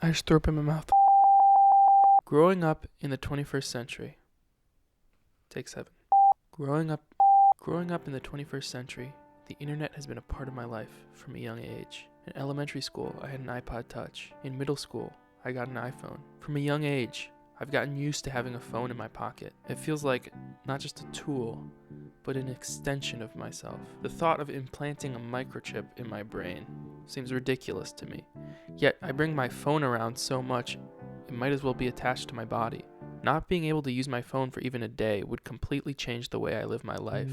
I just threw up in my mouth. Growing up in the 21st century. Take 7. Growing up in the 21st century, the internet has been a part of my life from a young age. In elementary school, I had an iPod Touch. In middle school, I got an iPhone. From a young age, I've gotten used to having a phone in my pocket. It feels like not just a tool, but an extension of myself. The thought of implanting a microchip in my brain seems ridiculous to me. Yet I bring my phone around so much, it might as well be attached to my body. Not being able to use my phone for even a day would completely change the way I live my life.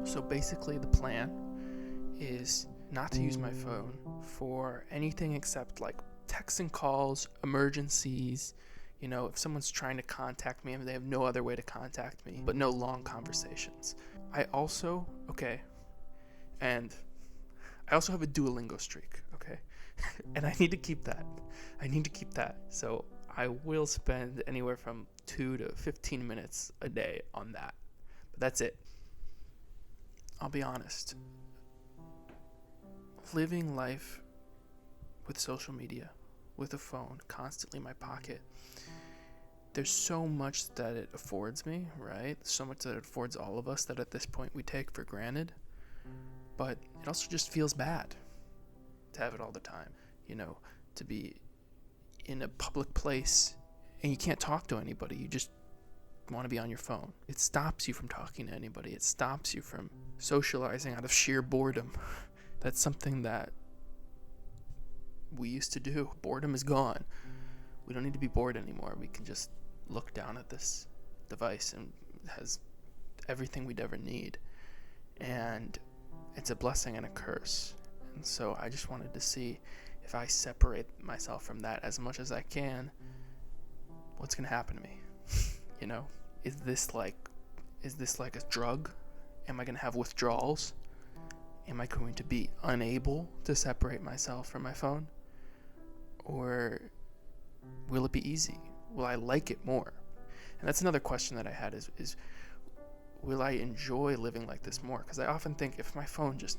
So basically the plan is not to use my phone for anything except like texts and calls, emergencies, if someone's trying to contact me and they have no other way to contact me, but no long conversations. I also have a Duolingo streak, okay? And I need to keep that. So I will spend anywhere from 2 to 15 minutes a day on that. But that's it. I'll be honest. Living life with social media, with a phone constantly in my pocket, there's so much that it affords me, right? So much that it affords all of us that at this point we take for granted. But it also just feels bad to have it all the time, to be in a public place and you can't talk to anybody. You just want to be on your phone. It stops you from talking to anybody. It stops you from socializing out of sheer boredom. That's something that we used to do. Boredom is gone. We don't need to be bored anymore. We can just look down at this device and it has everything we'd ever need. And it's a blessing and a curse. And so I just wanted to see if I separate myself from that as much as I can, what's going to happen to me? Is this like a drug? Am I going to have withdrawals? Am I going to be unable to separate myself from my phone? Or will it be easy? Will I like it more? And that's another question that I had is will I enjoy living like this more? Because I often think if my phone just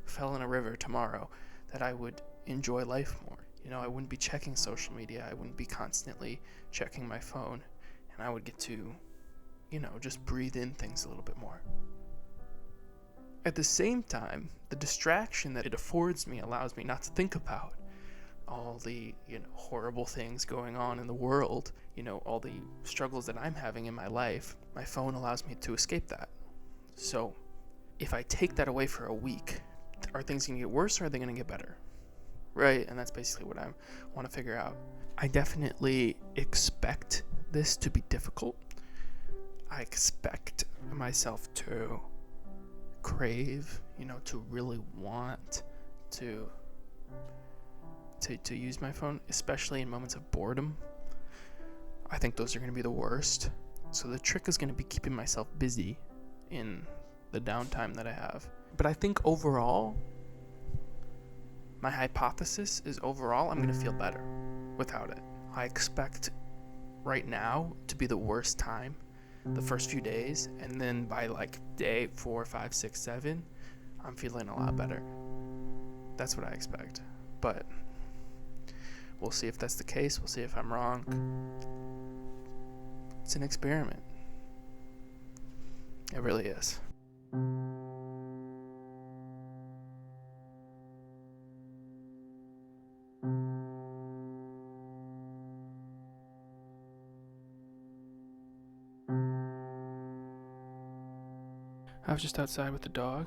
fell in a river tomorrow, that I would enjoy life more. I wouldn't be checking social media. I wouldn't be constantly checking my phone. And I would get to, just breathe in things a little bit more. At the same time, the distraction that it affords me allows me not to think about all the, horrible things going on in the world, all the struggles that I'm having in my life. My phone allows me to escape that. So if I take that away for a week, are things going to get worse or are they going to get better? Right? And that's basically what I want to figure out. I definitely expect this to be difficult. I expect myself to crave, to really want to use my phone, especially in moments of boredom. I think those are going to be the worst. So the trick is going to be keeping myself busy in the downtime that I have. But I think overall, my hypothesis is I'm going to feel better without it. I expect right now to be the worst time, the first few days, and then by like day 4, 5, 6, 7, I'm feeling a lot better. That's what I expect. But we'll see if that's the case. We'll see if I'm wrong. It's an experiment. It really is. I was just outside with the dog.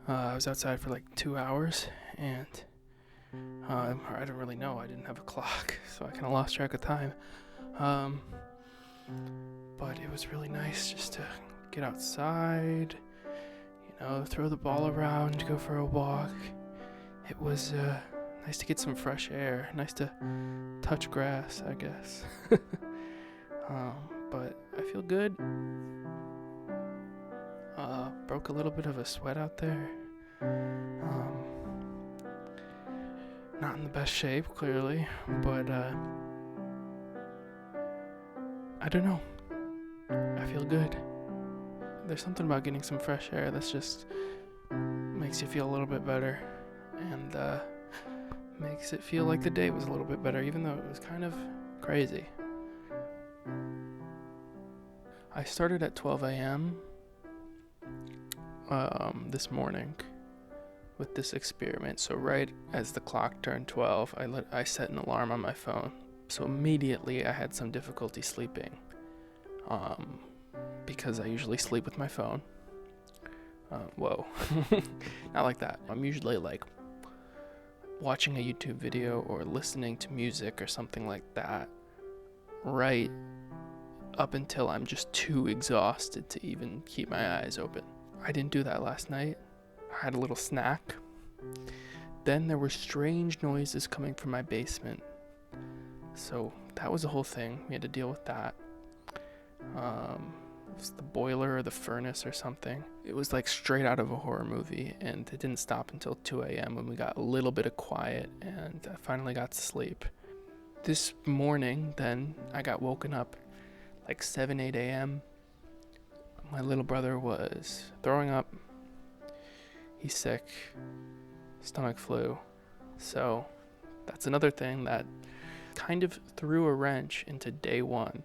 I was outside for like 2 hours, and I don't really know. I didn't have a clock, so I kind of lost track of time. But it was really nice just to get outside, throw the ball around, go for a walk. It was nice to get some fresh air, nice to touch grass, I guess. But I feel good. Broke a little bit of a sweat out there. Not in the best shape, clearly, but I don't know. I feel good. There's something about getting some fresh air that's just makes you feel a little bit better, and makes it feel like the day was a little bit better, even though it was kind of crazy. I started at 12 a.m. This morning with this experiment. So right as the clock turned 12, I set an alarm on my phone. So immediately I had some difficulty sleeping, because I usually sleep with my phone. Whoa, not like that. I'm usually like watching a YouTube video or listening to music or something like that, right up until I'm just too exhausted to even keep my eyes open. I didn't do that last night. I had a little snack. Then there were strange noises coming from my basement. So that was a whole thing. We had to deal with that. It was the boiler or the furnace or something. It was like straight out of a horror movie, and it didn't stop until 2 a.m. when we got a little bit of quiet, and I finally got to sleep. This morning, then, I got woken up like 7, 8 a.m. My little brother was throwing up. He's sick. Stomach flu. So that's another thing that kind of threw a wrench into day one.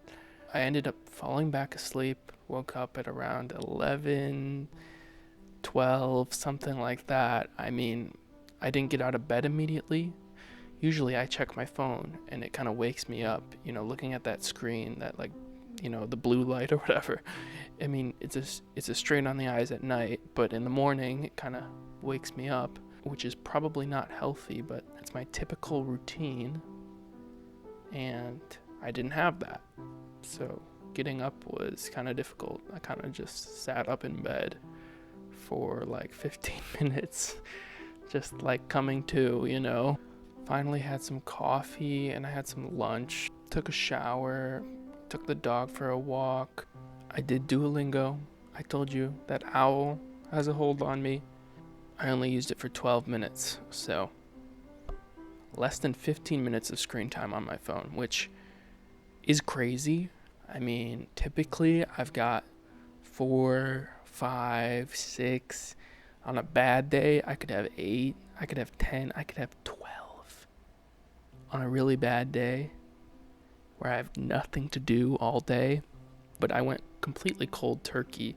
I ended up falling back asleep, woke up at around 11, 12, something like that. I mean, I didn't get out of bed immediately. Usually I check my phone and it kind of wakes me up, looking at that screen, that like, the blue light or whatever. I mean, it's a strain on the eyes at night, but in the morning it kind of wakes me up, which is probably not healthy, but it's my typical routine, and I didn't have that. So getting up was kind of difficult. I kind of just sat up in bed for like 15 minutes, just like coming to. Finally had some coffee and I had some lunch, took a shower, took the dog for a walk. I did Duolingo. I told you that owl has a hold on me. I only used it for 12 minutes, so less than 15 minutes of screen time on my phone, which is crazy. I mean, typically I've got 4, 5, 6. On a bad day, I could have 8, I could have 10, I could have 12. On a really bad day, where I have nothing to do all day, but I went completely cold turkey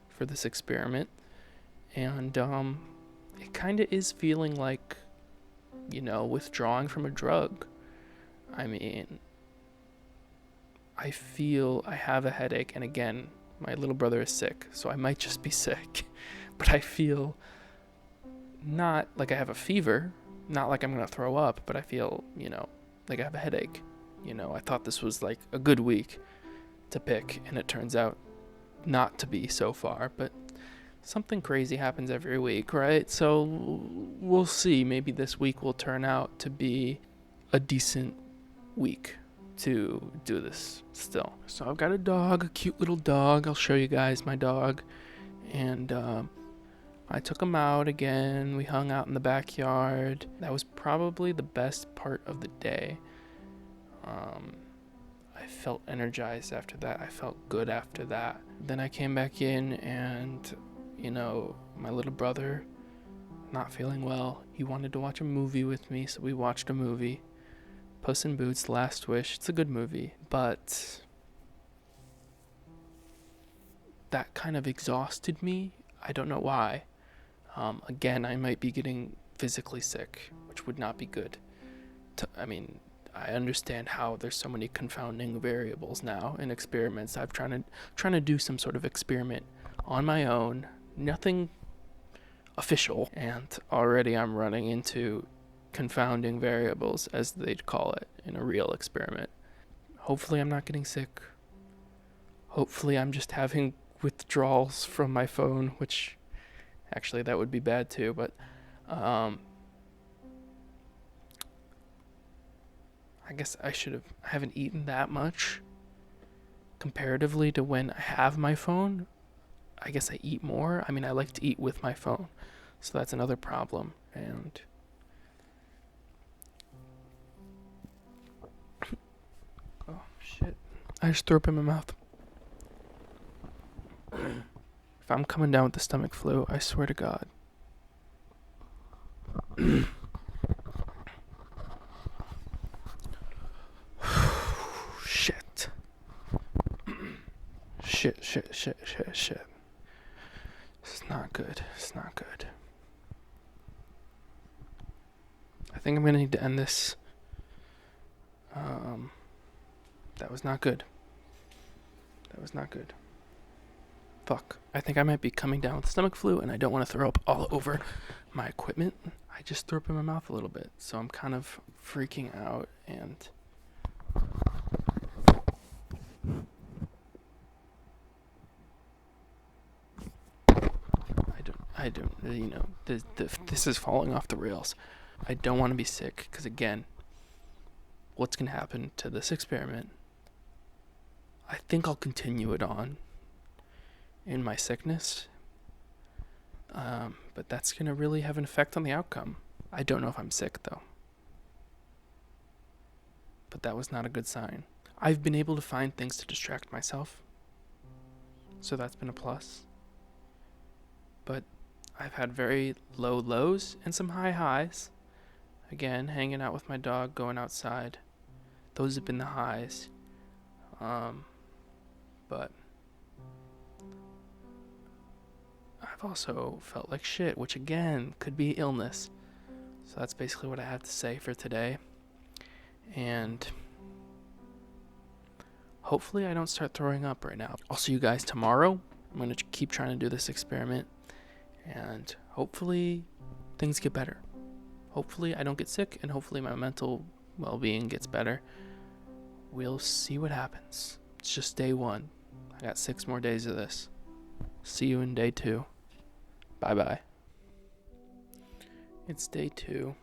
for this experiment, and it kind of is feeling like, withdrawing from a drug. I mean, I feel I have a headache, and again, my little brother is sick, so I might just be sick, but I feel not like I have a fever, not like I'm gonna throw up, but I feel, like I have a headache. I thought this was like a good week to pick, and it turns out not to be so far, but something crazy happens every week, right? So we'll see. Maybe this week will turn out to be a decent week to do this still. So I've got a dog, a cute little dog. I'll show you guys my dog. And I took him out again. We hung out in the backyard. That was probably the best part of the day. I felt energized after that. I felt good after that. Then I came back in and, my little brother, not feeling well, he wanted to watch a movie with me, so we watched a movie. Puss in Boots: Last Wish. It's a good movie, but that kind of exhausted me. I don't know why. Again, I might be getting physically sick, which would not be good. I understand how there's so many confounding variables now in experiments. I'm trying to do some sort of experiment on my own, nothing official, and already I'm running into confounding variables, as they'd call it, in a real experiment. Hopefully I'm not getting sick. Hopefully I'm just having withdrawals from my phone, which actually that would be bad too, but I guess I haven't eaten that much comparatively to when I have my phone. I guess I eat more. I mean, I like to eat with my phone, so that's another problem. And oh shit, I just threw up in my mouth. If I'm coming down with the stomach flu, I swear to God. Shit. Shit. It's not good. It's not good. I think I'm gonna need to end this. That was not good. That was not good. Fuck. I think I might be coming down with stomach flu, and I don't want to throw up all over my equipment. I just threw up in my mouth a little bit, so I'm kind of freaking out, and I don't, you know, this is falling off the rails. I don't want to be sick, because again, what's going to happen to this experiment? I think I'll continue it on in my sickness, but that's going to really have an effect on the outcome. I don't know if I'm sick, though. But that was not a good sign. I've been able to find things to distract myself, so that's been a plus. But I've had very low lows and some high highs. Again, hanging out with my dog, going outside. Those have been the highs. But I've also felt like shit, which again could be illness. So that's basically what I have to say for today. And hopefully I don't start throwing up right now. I'll see you guys tomorrow. I'm going to keep trying to do this experiment. And hopefully things get better. Hopefully I don't get sick, and hopefully my mental well-being gets better. We'll see what happens. It's just day 1. I got 6 more days of this. See you in day 2. Bye-bye. It's day 2.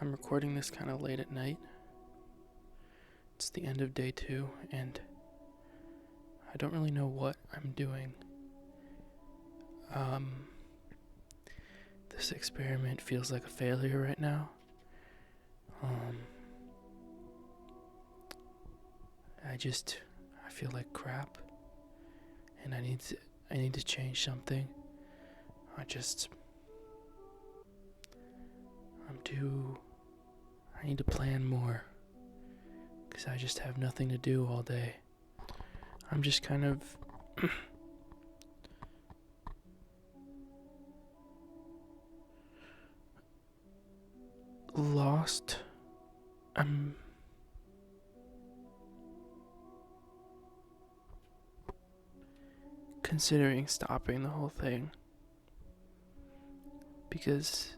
I'm recording this kind of late at night. It's the end of day 2, and I don't really know what I'm doing. This experiment feels like a failure right now. I feel like crap, and I need to change something. I need to plan more, because I just have nothing to do all day. I'm just kind of lost. I'm considering stopping the whole thing, because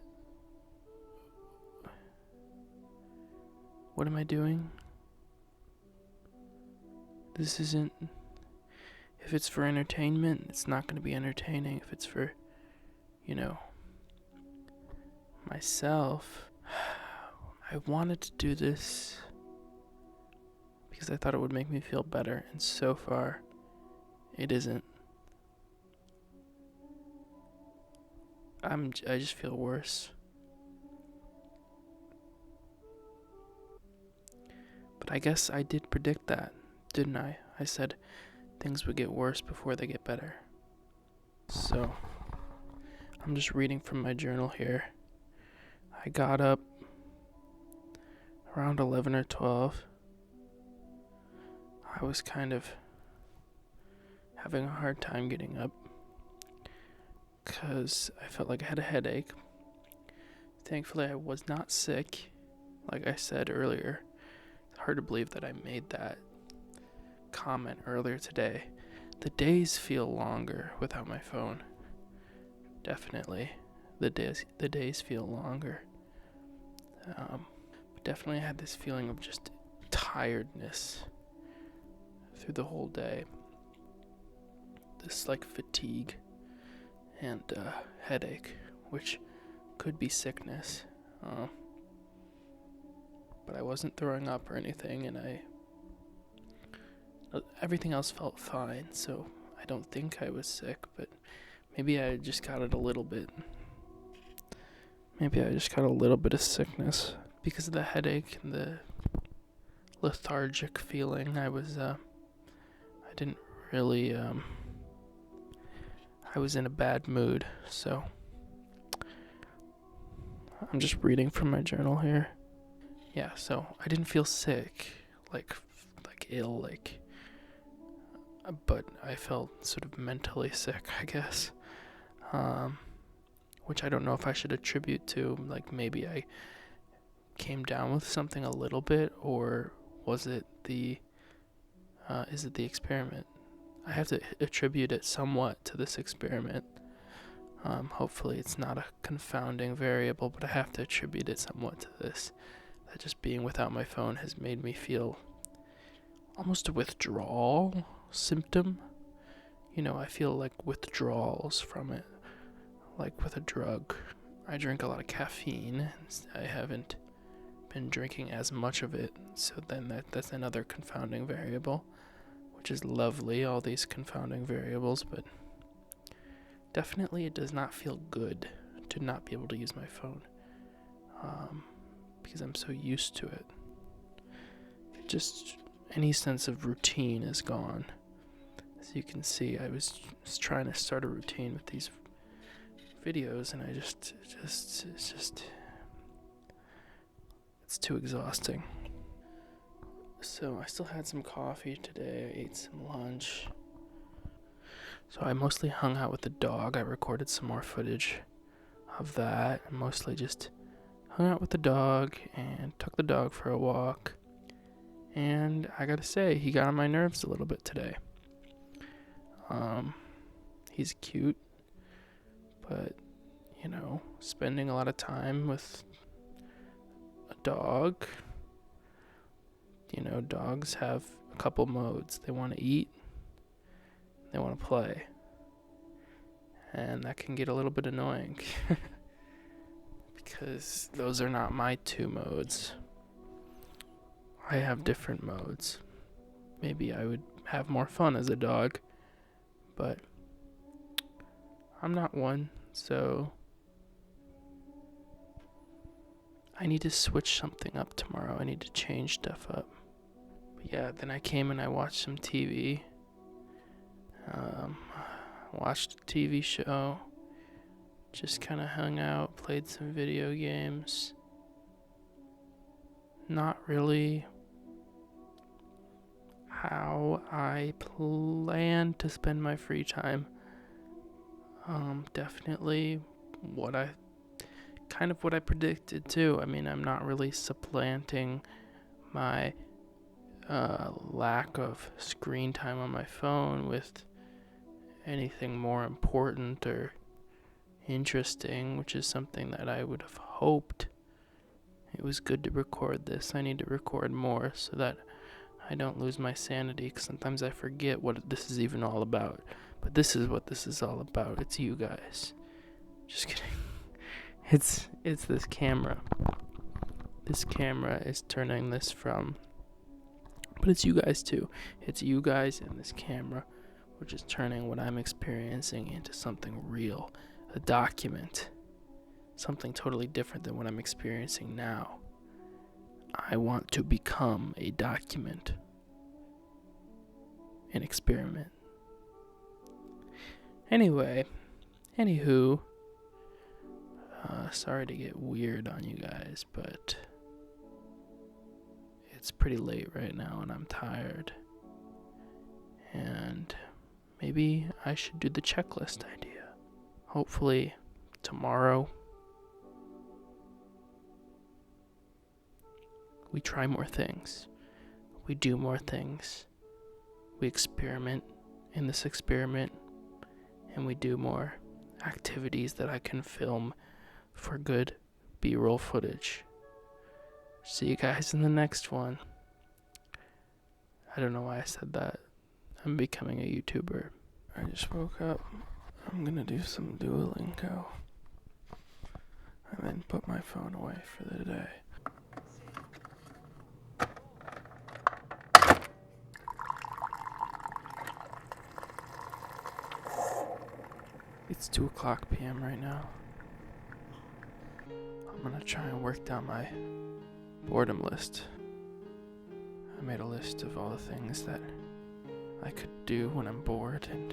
what am I doing? This isn't. If it's for entertainment, it's not going to be entertaining. If it's for, myself, I wanted to do this because I thought it would make me feel better, and so far, it isn't. I just feel worse. But I guess I did predict that, didn't I? I said things would get worse before they get better. So, I'm just reading from my journal here. I got up around 11 or 12. I was kind of having a hard time getting up because I felt like I had a headache. Thankfully, I was not sick, like I said earlier. It's hard to believe that I made that comment earlier today. The days feel longer without my phone. Definitely, the days feel longer. Definitely had this feeling of just tiredness through the whole day. This fatigue and headache, which could be sickness. But I wasn't throwing up or anything, and everything else felt fine, so I don't think I was sick, but maybe I just got it a little bit. Maybe I just got a little bit of sickness because of the headache and the lethargic feeling. I didn't really, I was in a bad mood, so I'm just reading from my journal here. Yeah, so I didn't feel sick, like ill, but I felt sort of mentally sick, I guess. Which I don't know if I should attribute to, like, maybe I came down with something a little bit, or is it the experiment? I have to attribute it somewhat to this experiment. Hopefully it's not a confounding variable, but I have to attribute it somewhat to this. That just being without my phone has made me feel almost a withdrawal symptom. I feel like withdrawals from it, like with a drug. I drink a lot of caffeine. I haven't been drinking as much of it, so then that's another confounding variable, which is lovely, all these confounding variables, but definitely it does not feel good to not be able to use my phone, because I'm so used to it. Just any sense of routine is gone. As you can see, I was trying to start a routine with these videos, and it's too exhausting. So I still had some coffee today. I ate some lunch. So I mostly hung out with the dog. I recorded some more footage of that. I mostly just hung out with the dog and took the dog for a walk. And I gotta say, he got on my nerves a little bit today. He's cute, but, spending a lot of time with a dog, dogs have a couple modes. They want to eat, they want to play, and that can get a little bit annoying because those are not my two modes. I have different modes. Maybe I would have more fun as a dog, but I'm not one, so I need to switch something up tomorrow. I need to change stuff up. But yeah, then I came and I watched some TV. Watched a TV show. Just kind of hung out, played some video games. Not really how I plan to spend my free time. Definitely what I predicted too. I mean, I'm not really supplanting my lack of screen time on my phone with anything more important or interesting, which is something that I would have hoped. It was good to record this. I need to record more so that I don't lose my sanity, because sometimes I forget what this is even all about. But this is what this is all about. It's you guys. Just kidding. It's this camera. This camera is turning this from... But it's you guys too. It's you guys and this camera, which is turning what I'm experiencing into something real. A document. Something totally different than what I'm experiencing now. I want to become a document. An experiment. Anywho, sorry to get weird on you guys, but it's pretty late right now and I'm tired. And maybe I should do the checklist idea. Hopefully tomorrow we try more things. We do more things. We experiment in this experiment. And we do more activities that I can film for good B-roll footage. See you guys in the next one. I don't know why I said that. I'm becoming a YouTuber. I just woke up. I'm gonna do some Duolingo. And then put my phone away for the day. It's 2:00 p.m. right now. I'm gonna try and work down my boredom list. made a list of all the things that I could do when I'm bored, and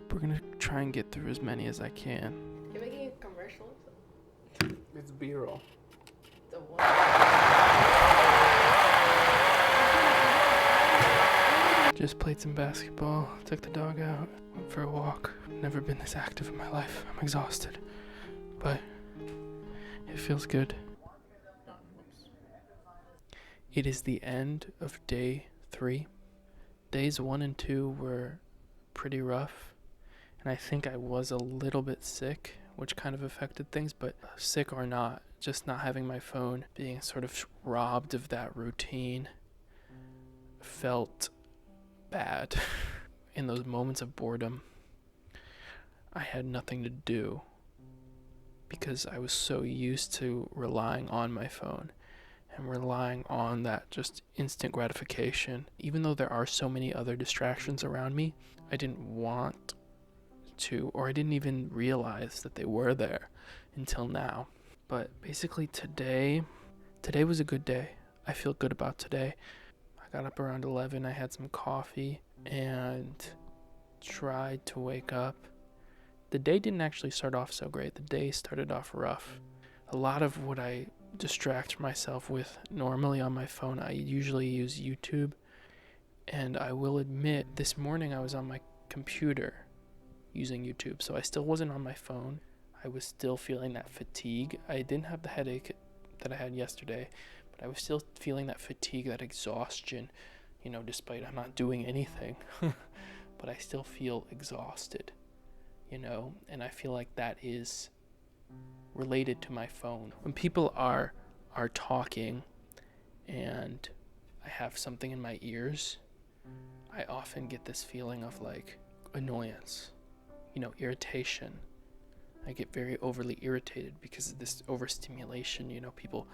we're gonna try and get through as many as I can. You're making a commercial? It's B-roll. The what? Just played some basketball, took the dog out, went for a walk. Never been this active in my life. I'm exhausted, but it feels good. It is the end of day 3. Days 1 and 2 were pretty rough, and I think I was a little bit sick, which kind of affected things, but sick or not, just not having my phone, being sort of robbed of that routine, felt bad. In those moments of boredom, I had nothing to do because I was so used to relying on my phone and relying on that just instant gratification. Even though there are so many other distractions around me, I didn't want to, or I didn't even realize that they were there until now. But basically today was a good day. I feel good about today. I got up around 11, I had some coffee and tried to wake up. The day didn't actually start off so great. The day started off rough. A lot of what I distract myself with normally on my phone, I usually use YouTube. And I will admit, this morning I was on my computer using YouTube, so I still wasn't on my phone. I was still feeling that fatigue. I didn't have the headache that I had yesterday, but I was still feeling that fatigue, that exhaustion, despite I'm not doing anything. But I still feel exhausted, and I feel like that is related to my phone. When people are talking and I have something in my ears, I often get this feeling of like annoyance, irritation. I get very overly irritated because of this overstimulation, people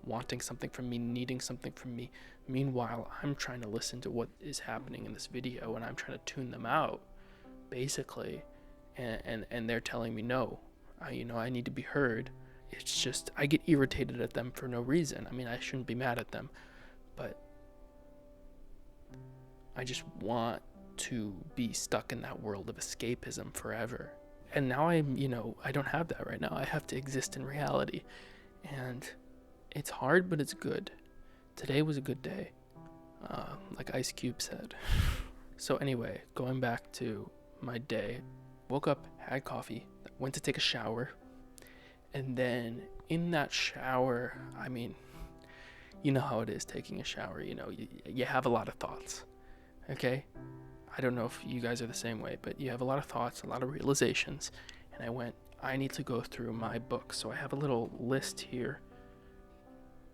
wanting something from me, needing something from me. Meanwhile, I'm trying to listen to what is happening in this video and I'm trying to tune them out, basically. And they're telling me no, I need to be heard. It's just, I get irritated at them for no reason. I mean, I shouldn't be mad at them, but I just want to be stuck in that world of escapism forever. And now I don't have that right now. I have to exist in reality. And it's hard, but it's good. Today was a good day, like Ice Cube said. So anyway, going back to my day, woke up, had coffee, went to take a shower. And then in that shower, I mean, you know how it is taking a shower, you have a lot of thoughts, okay? I don't know if you guys are the same way, but you have a lot of thoughts, a lot of realizations. And I need to go through my book. So I have a little list here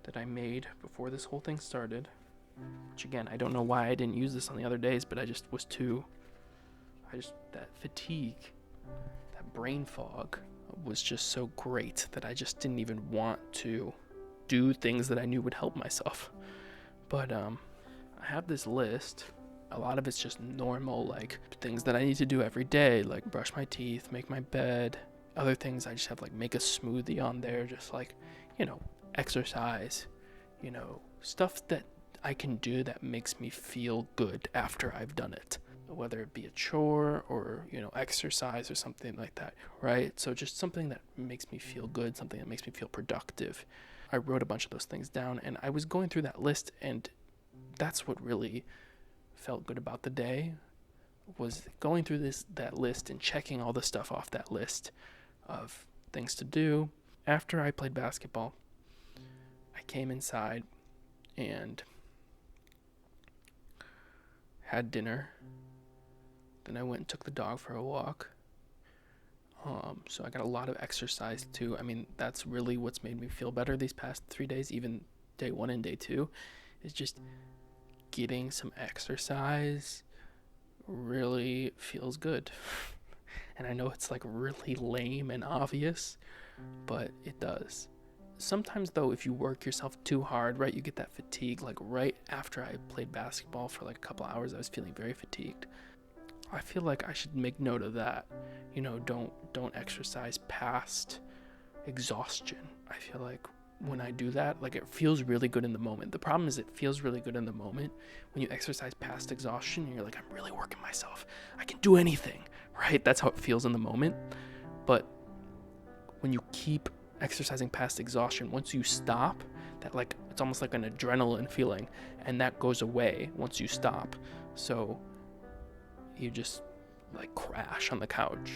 that I made before this whole thing started. Which again, I don't know why I didn't use this on the other days, but that fatigue, that brain fog was just so great that I just didn't even want to do things that I knew would help myself. But I have this list. A lot of it's just normal, like things that I need to do every day, like brush my teeth, make my bed. Other things I just have like make a smoothie on there, just like, exercise, stuff that I can do that makes me feel good after I've done it, whether it be a chore or, exercise or something like that, right? So just something that makes me feel good, something that makes me feel productive. I wrote a bunch of those things down and I was going through that list, and that's what really felt good about the day, was going through that list and checking all the stuff off that list of things to do. After I played basketball, I came inside and had dinner. Then I went and took the dog for a walk. So I got a lot of exercise too. I mean, that's really what's made me feel better these past 3 days, even day 1 and day 2, is just getting some exercise really feels good. And I know it's like really lame and obvious, but it does. Sometimes though, if you work yourself too hard, right, you get that fatigue. Like right after I played basketball for like a couple hours, I was feeling very fatigued. I feel like I should make note of that. Don't exercise past exhaustion. I feel like when I do that, like, it feels really good in the moment. The problem is it feels really good in the moment when you exercise past exhaustion and you're like, I'm really working myself. I can do anything, right? That's how it feels in the moment. But when you keep exercising past exhaustion, once you stop, that, like, it's almost like an adrenaline feeling, and that goes away once you stop. So you just, like, crash on the couch.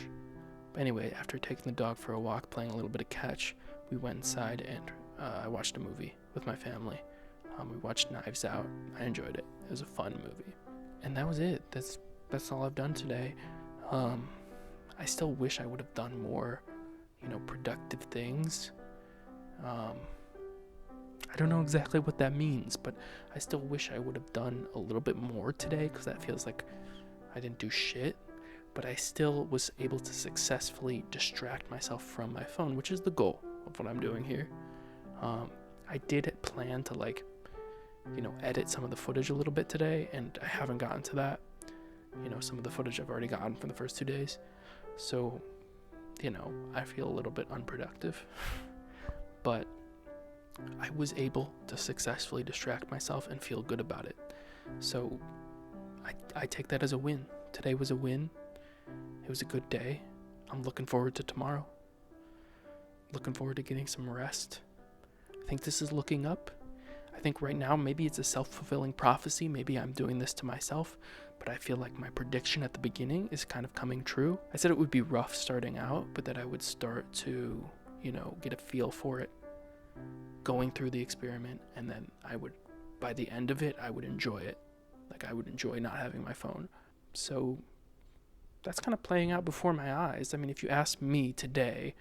But anyway, after taking the dog for a walk, playing a little bit of catch, we went inside and I watched a movie with my family. We watched Knives Out. I enjoyed it. It was a fun movie. And that was it. That's all I've done today. I still wish I would have done more, productive things. I don't know exactly what that means, but I still wish I would have done a little bit more today, because that feels like I didn't do shit. But I still was able to successfully distract myself from my phone, which is the goal of what I'm doing here. I did plan to edit some of the footage a little bit today, and I haven't gotten to that. Some of the footage I've already gotten from the first 2 days. So, I feel a little bit unproductive. But I was able to successfully distract myself and feel good about it. So I take that as a win. Today was a win. It was a good day. I'm looking forward to tomorrow. Looking forward to getting some rest. I think this is looking up. I think right now maybe it's a self-fulfilling prophecy. Maybe I'm doing this to myself, but I feel like my prediction at the beginning is kind of coming true. I said it would be rough starting out, but that I would start to, get a feel for it going through the experiment, and then by the end of it, I would enjoy it. Like, I would enjoy not having my phone. So that's kind of playing out before my eyes. I mean, if you ask me today,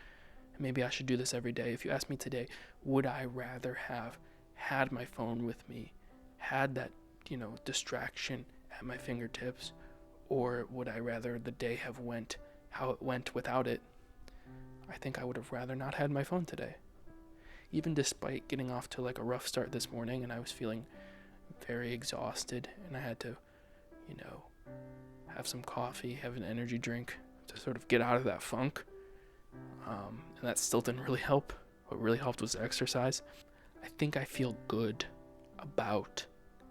maybe I should do this every day. If you ask me today, would I rather have had my phone with me, had that, distraction at my fingertips, or would I rather the day have went how it went without it? I think I would have rather not had my phone today. Even despite getting off to, a rough start this morning, and I was feeling very exhausted, and I had to, have some coffee, have an energy drink to sort of get out of that funk. And that still didn't really help. What really helped was exercise. I think I feel good about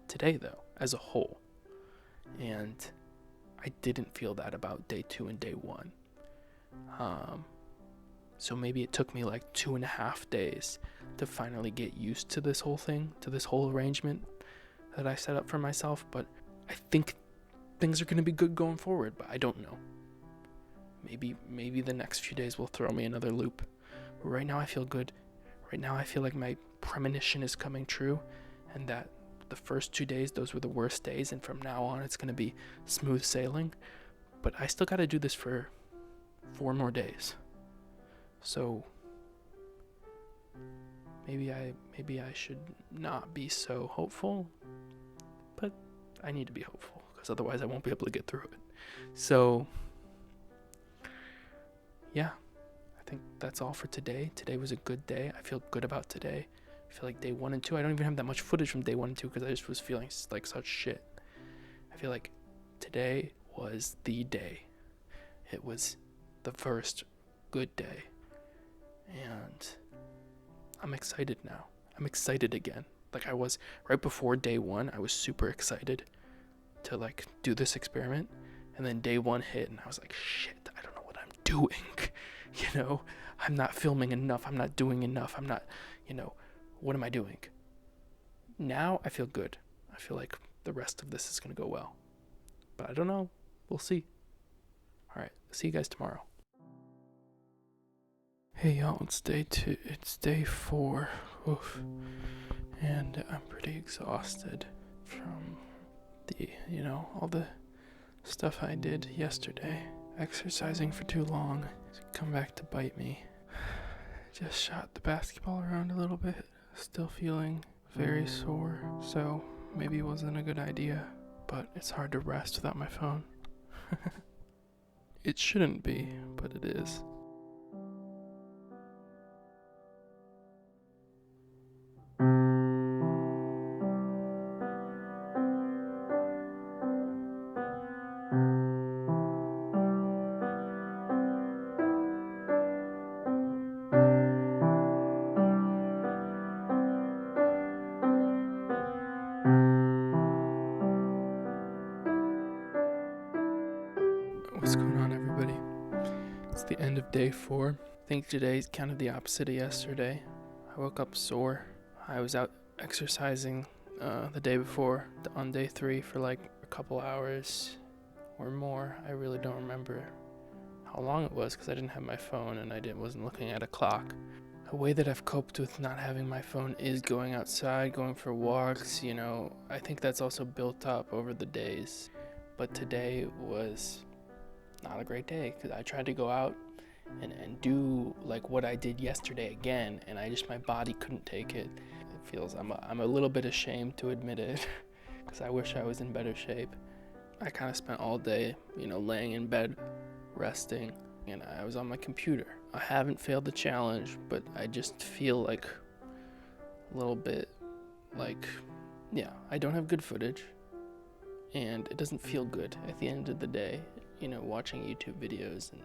today, though, as a whole. And I didn't feel that about day 2 and day 1. So maybe it took me 2.5 days to finally get used to this whole thing, to this whole arrangement that I set up for myself. But I think things are going to be good going forward, but I don't know. Maybe the next few days will throw me another loop. But right now I feel good. Right now I feel like my premonition is coming true, and that the first 2 days, those were the worst days, and from now on it's going to be smooth sailing. But I still got to do this for 4 more days. So maybe I should not be so hopeful, but I need to be hopeful, because otherwise I won't be able to get through it. So yeah, I think that's all for today. Today was a good day. I feel good about today. I feel like day 1 and 2, I don't even have that much footage from day 1 and 2 because I just was feeling like such shit. I feel like today was the day. It was the first good day. And I'm excited now. I'm excited again. Like I was right before day 1, I was super excited to do this experiment. And then day 1 hit and I was like, shit, I don't know what I'm doing. I'm not filming enough. I'm not doing enough. I'm not, what am I doing? Now I feel good. I feel like the rest of this is going to go well. But I don't know. We'll see. All right. See you guys tomorrow. Hey y'all, it's day 4. Oof. And I'm pretty exhausted from all the stuff I did yesterday. Exercising for too long. It's come back to bite me. Just shot the basketball around a little bit. Still feeling very sore, so maybe it wasn't a good idea, but it's hard to rest without my phone. It shouldn't be, but it is. It's the end of day 4. I think today's kind of the opposite of yesterday. I woke up sore. I was out exercising the day before on day 3 for like a couple hours or more. I really don't remember how long it was because I didn't have my phone and I wasn't looking at a clock. A way that I've coped with not having my phone is going outside, going for walks. I think that's also built up over the days. But today was not a great day because I tried to go out and do like what I did yesterday again, and my body couldn't take it. It feels I'm a little bit ashamed to admit it because I wish I was in better shape. I kind of spent all day, laying in bed, resting, and I was on my computer. I haven't failed the challenge, but I just feel like a little bit like, I don't have good footage, and it doesn't feel good at the end of the day. Watching YouTube videos and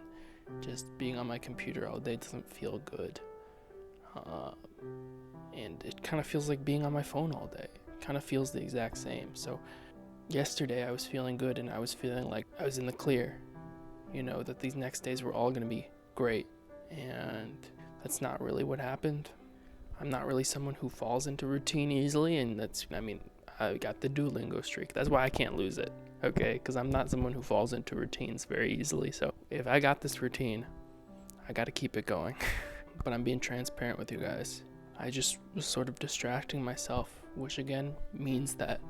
just being on my computer all day doesn't feel good. And it kind of feels like being on my phone all day. It kind of feels the exact same. So yesterday I was feeling good and I was feeling like I was in the clear. That these next days were all going to be great. And that's not really what happened. I'm not really someone who falls into routine easily, and I got the Duolingo streak. That's why I can't lose it, okay? Because I'm not someone who falls into routines very easily. So if I got this routine, I got to keep it going. But I'm being transparent with you guys. I just was sort of distracting myself, which again means that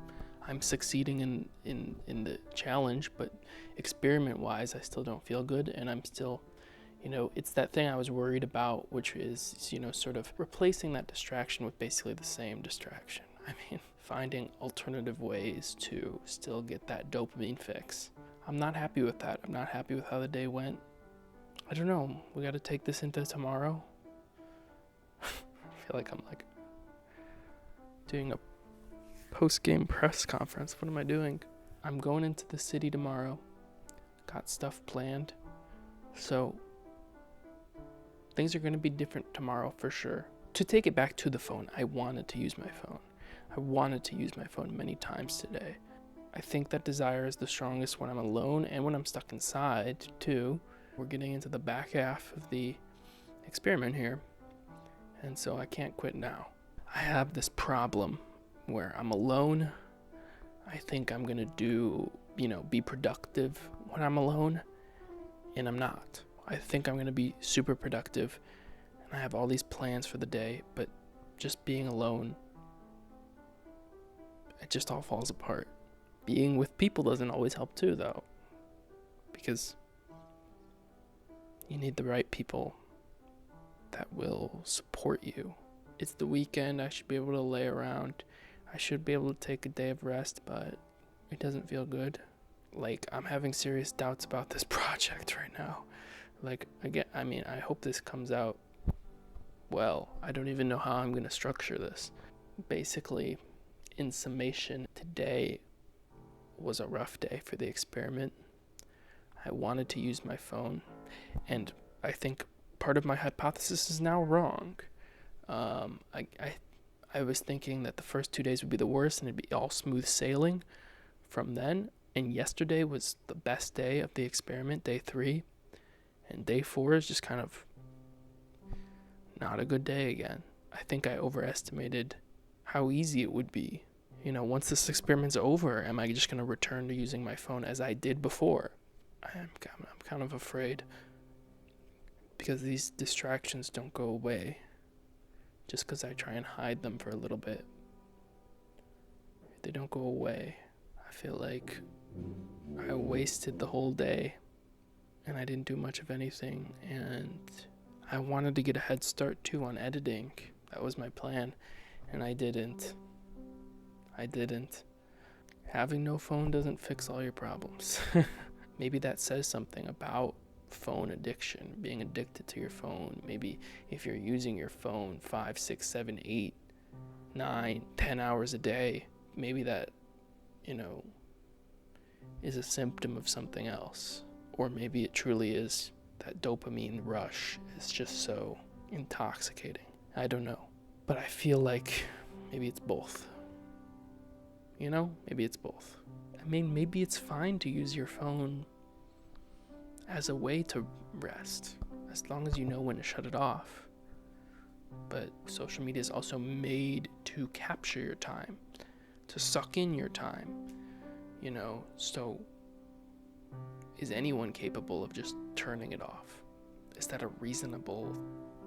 I'm succeeding in the challenge, but experiment-wise, I still don't feel good, and I'm still, it's that thing I was worried about, which is, sort of replacing that distraction with basically the same distraction. Finding alternative ways to still get that dopamine fix. I'm not happy with that. I'm not happy with how the day went. I don't know. We got to take this into tomorrow. I feel like I'm doing a post-game press conference. What am I doing? I'm going into the city tomorrow. Got stuff planned. So things are going to be different tomorrow for sure. To take it back to the phone, I wanted to use my phone. I wanted to use my phone many times today. I think that desire is the strongest when I'm alone and when I'm stuck inside too. We're getting into the back half of the experiment here, and so I can't quit now. I have this problem where I'm alone. I think I'm gonna be productive when I'm alone, and I'm not. I think I'm gonna be super productive, and I have all these plans for the day, but just being alone, it just all falls apart. Being with people doesn't always help too, though, because you need the right people that will support you. It's the weekend. I should be able to lay around. I should be able to take a day of rest, but it doesn't feel good. I'm having serious doubts about this project right now. I hope this comes out well. I don't even know how I'm going to structure this. Basically, in summation, today was a rough day for the experiment. I wanted to use my phone, and I think part of my hypothesis is now wrong. I was thinking that the first 2 days would be the worst and it'd be all smooth sailing from then, and yesterday was the best day of the experiment, day 3, and day 4 is just kind of not a good day again. I think I overestimated how easy it would be. Once this experiment's over, am I just going to return to using my phone as I did before? I'm kind of afraid, because these distractions don't go away just because I try and hide them for a little bit. They don't go away. I feel like I wasted the whole day and I didn't do much of anything, and I wanted to get a head start too on editing. That was my plan, and I didn't. Having no phone doesn't fix all your problems. Maybe that says something about phone addiction, being addicted to your phone. Maybe if you're using your phone 5, 6, 7, 8, 9, 10 hours a day, maybe that, is a symptom of something else. Or maybe it truly is that dopamine rush is just so intoxicating. I don't know. But I feel like maybe it's both. Maybe it's both. Maybe it's fine to use your phone as a way to rest, as long as you know when to shut it off. But social media is also made to capture your time, to suck in your time, so is anyone capable of just turning it off? Is that a reasonable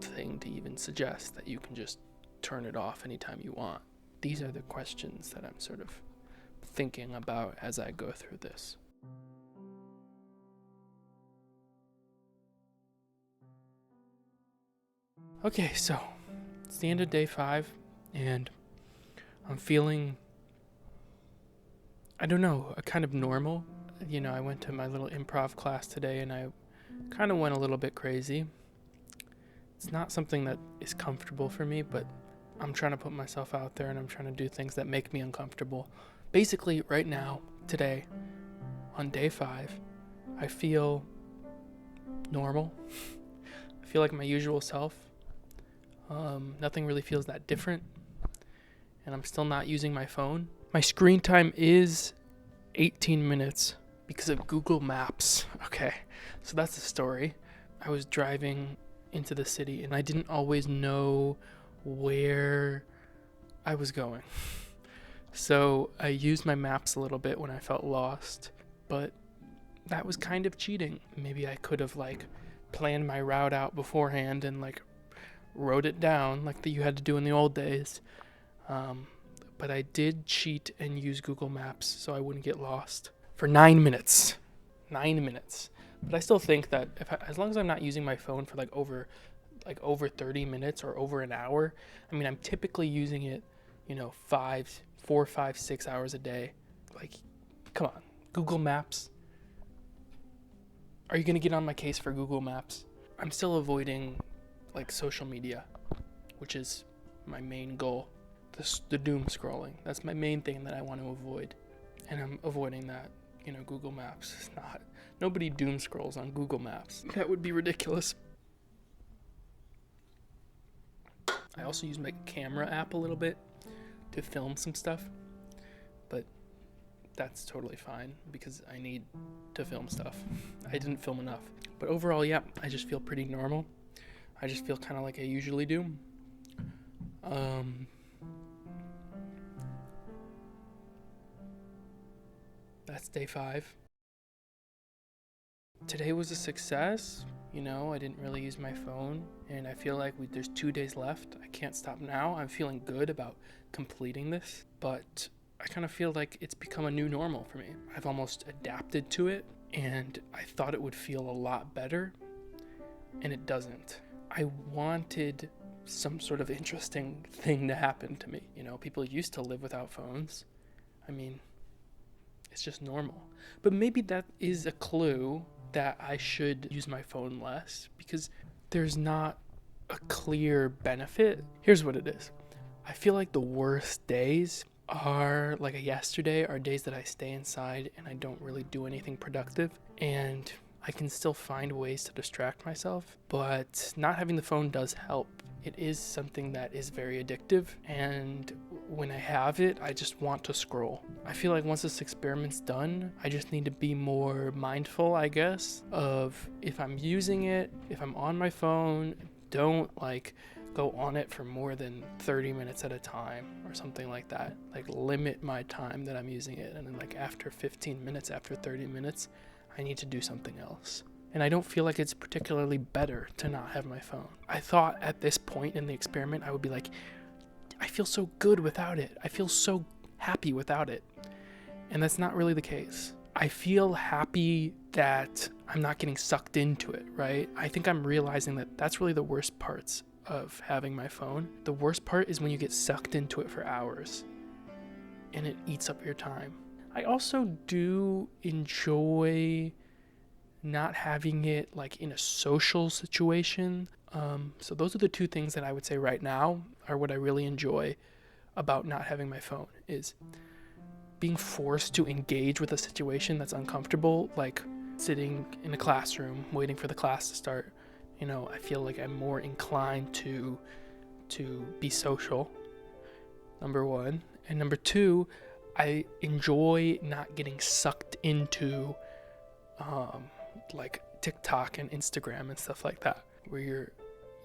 thing to even suggest, that you can just turn it off anytime you want? These are the questions that I'm sort of thinking about as I go through this. Okay, so it's the end of day 5, and I'm feeling, I don't know, a kind of normal. I went to my little improv class today, and I kind of went a little bit crazy. It's not something that is comfortable for me, but I'm trying to put myself out there, and I'm trying to do things that make me uncomfortable. Basically, right now, today, on day 5, I feel normal. I feel like my usual self. Nothing really feels that different, and I'm still not using my phone. My screen time is 18 minutes because of Google Maps. Okay, so that's the story. I was driving into the city, and I didn't always know where I was going. So I used my maps a little bit when I felt lost, but that was kind of cheating. Maybe I could have planned my route out beforehand and wrote it down like that you had to do in the old days. But I did cheat and use Google Maps so I wouldn't get lost for 9 minutes. 9 minutes. But I still think that as long as I'm not using my phone for over 30 minutes or over an hour, I'm typically using it, 4, 5, 6 hours a day. Come on, Google Maps. Are you gonna get on my case for Google Maps? I'm still avoiding social media, which is my main goal. The doom scrolling. That's my main thing that I want to avoid. And I'm avoiding that. Google Maps is not. Nobody doom scrolls on Google Maps. That would be ridiculous. I also use my camera app a little bit to film some stuff, but that's totally fine because I need to film stuff. I didn't film enough. But overall, yeah, I just feel pretty normal. I just feel kind of like I usually do. That's day 5. Today was a success. I didn't really use my phone, and I feel like there's 2 days left. I can't stop now. I'm feeling good about completing this, but I kind of feel like it's become a new normal for me. I've almost adapted to it, and I thought it would feel a lot better, and it doesn't. I wanted some sort of interesting thing to happen to me. People used to live without phones. It's just normal. But maybe that is a clue that I should use my phone less, because there's not a clear benefit. Here's what it is. I feel like the worst days are yesterday are days that I stay inside and I don't really do anything productive, and I can still find ways to distract myself, but not having the phone does help. It is something that is very addictive, and when I have it, I just want to scroll. I feel like once this experiment's done, I just need to be more mindful, I guess, of if I'm using it, if I'm on my phone, don't go on it for more than 30 minutes at a time or something like that. Limit my time that I'm using it, and then after 15 minutes, after 30 minutes, I need to do something else. And I don't feel like it's particularly better to not have my phone. I thought at this point in the experiment, I would be I feel so good without it. I feel so happy without it. And that's not really the case. I feel happy that I'm not getting sucked into it, right? I think I'm realizing that that's really the worst parts of having my phone. The worst part is when you get sucked into it for hours and it eats up your time. I also do enjoy not having it in a social situation. So those are the 2 things that I would say right now are what I really enjoy about not having my phone, is being forced to engage with a situation that's uncomfortable, like sitting in a classroom waiting for the class to start. I feel like I'm more inclined to be social, number 1. And number 2, I enjoy not getting sucked into TikTok and Instagram and stuff like that, where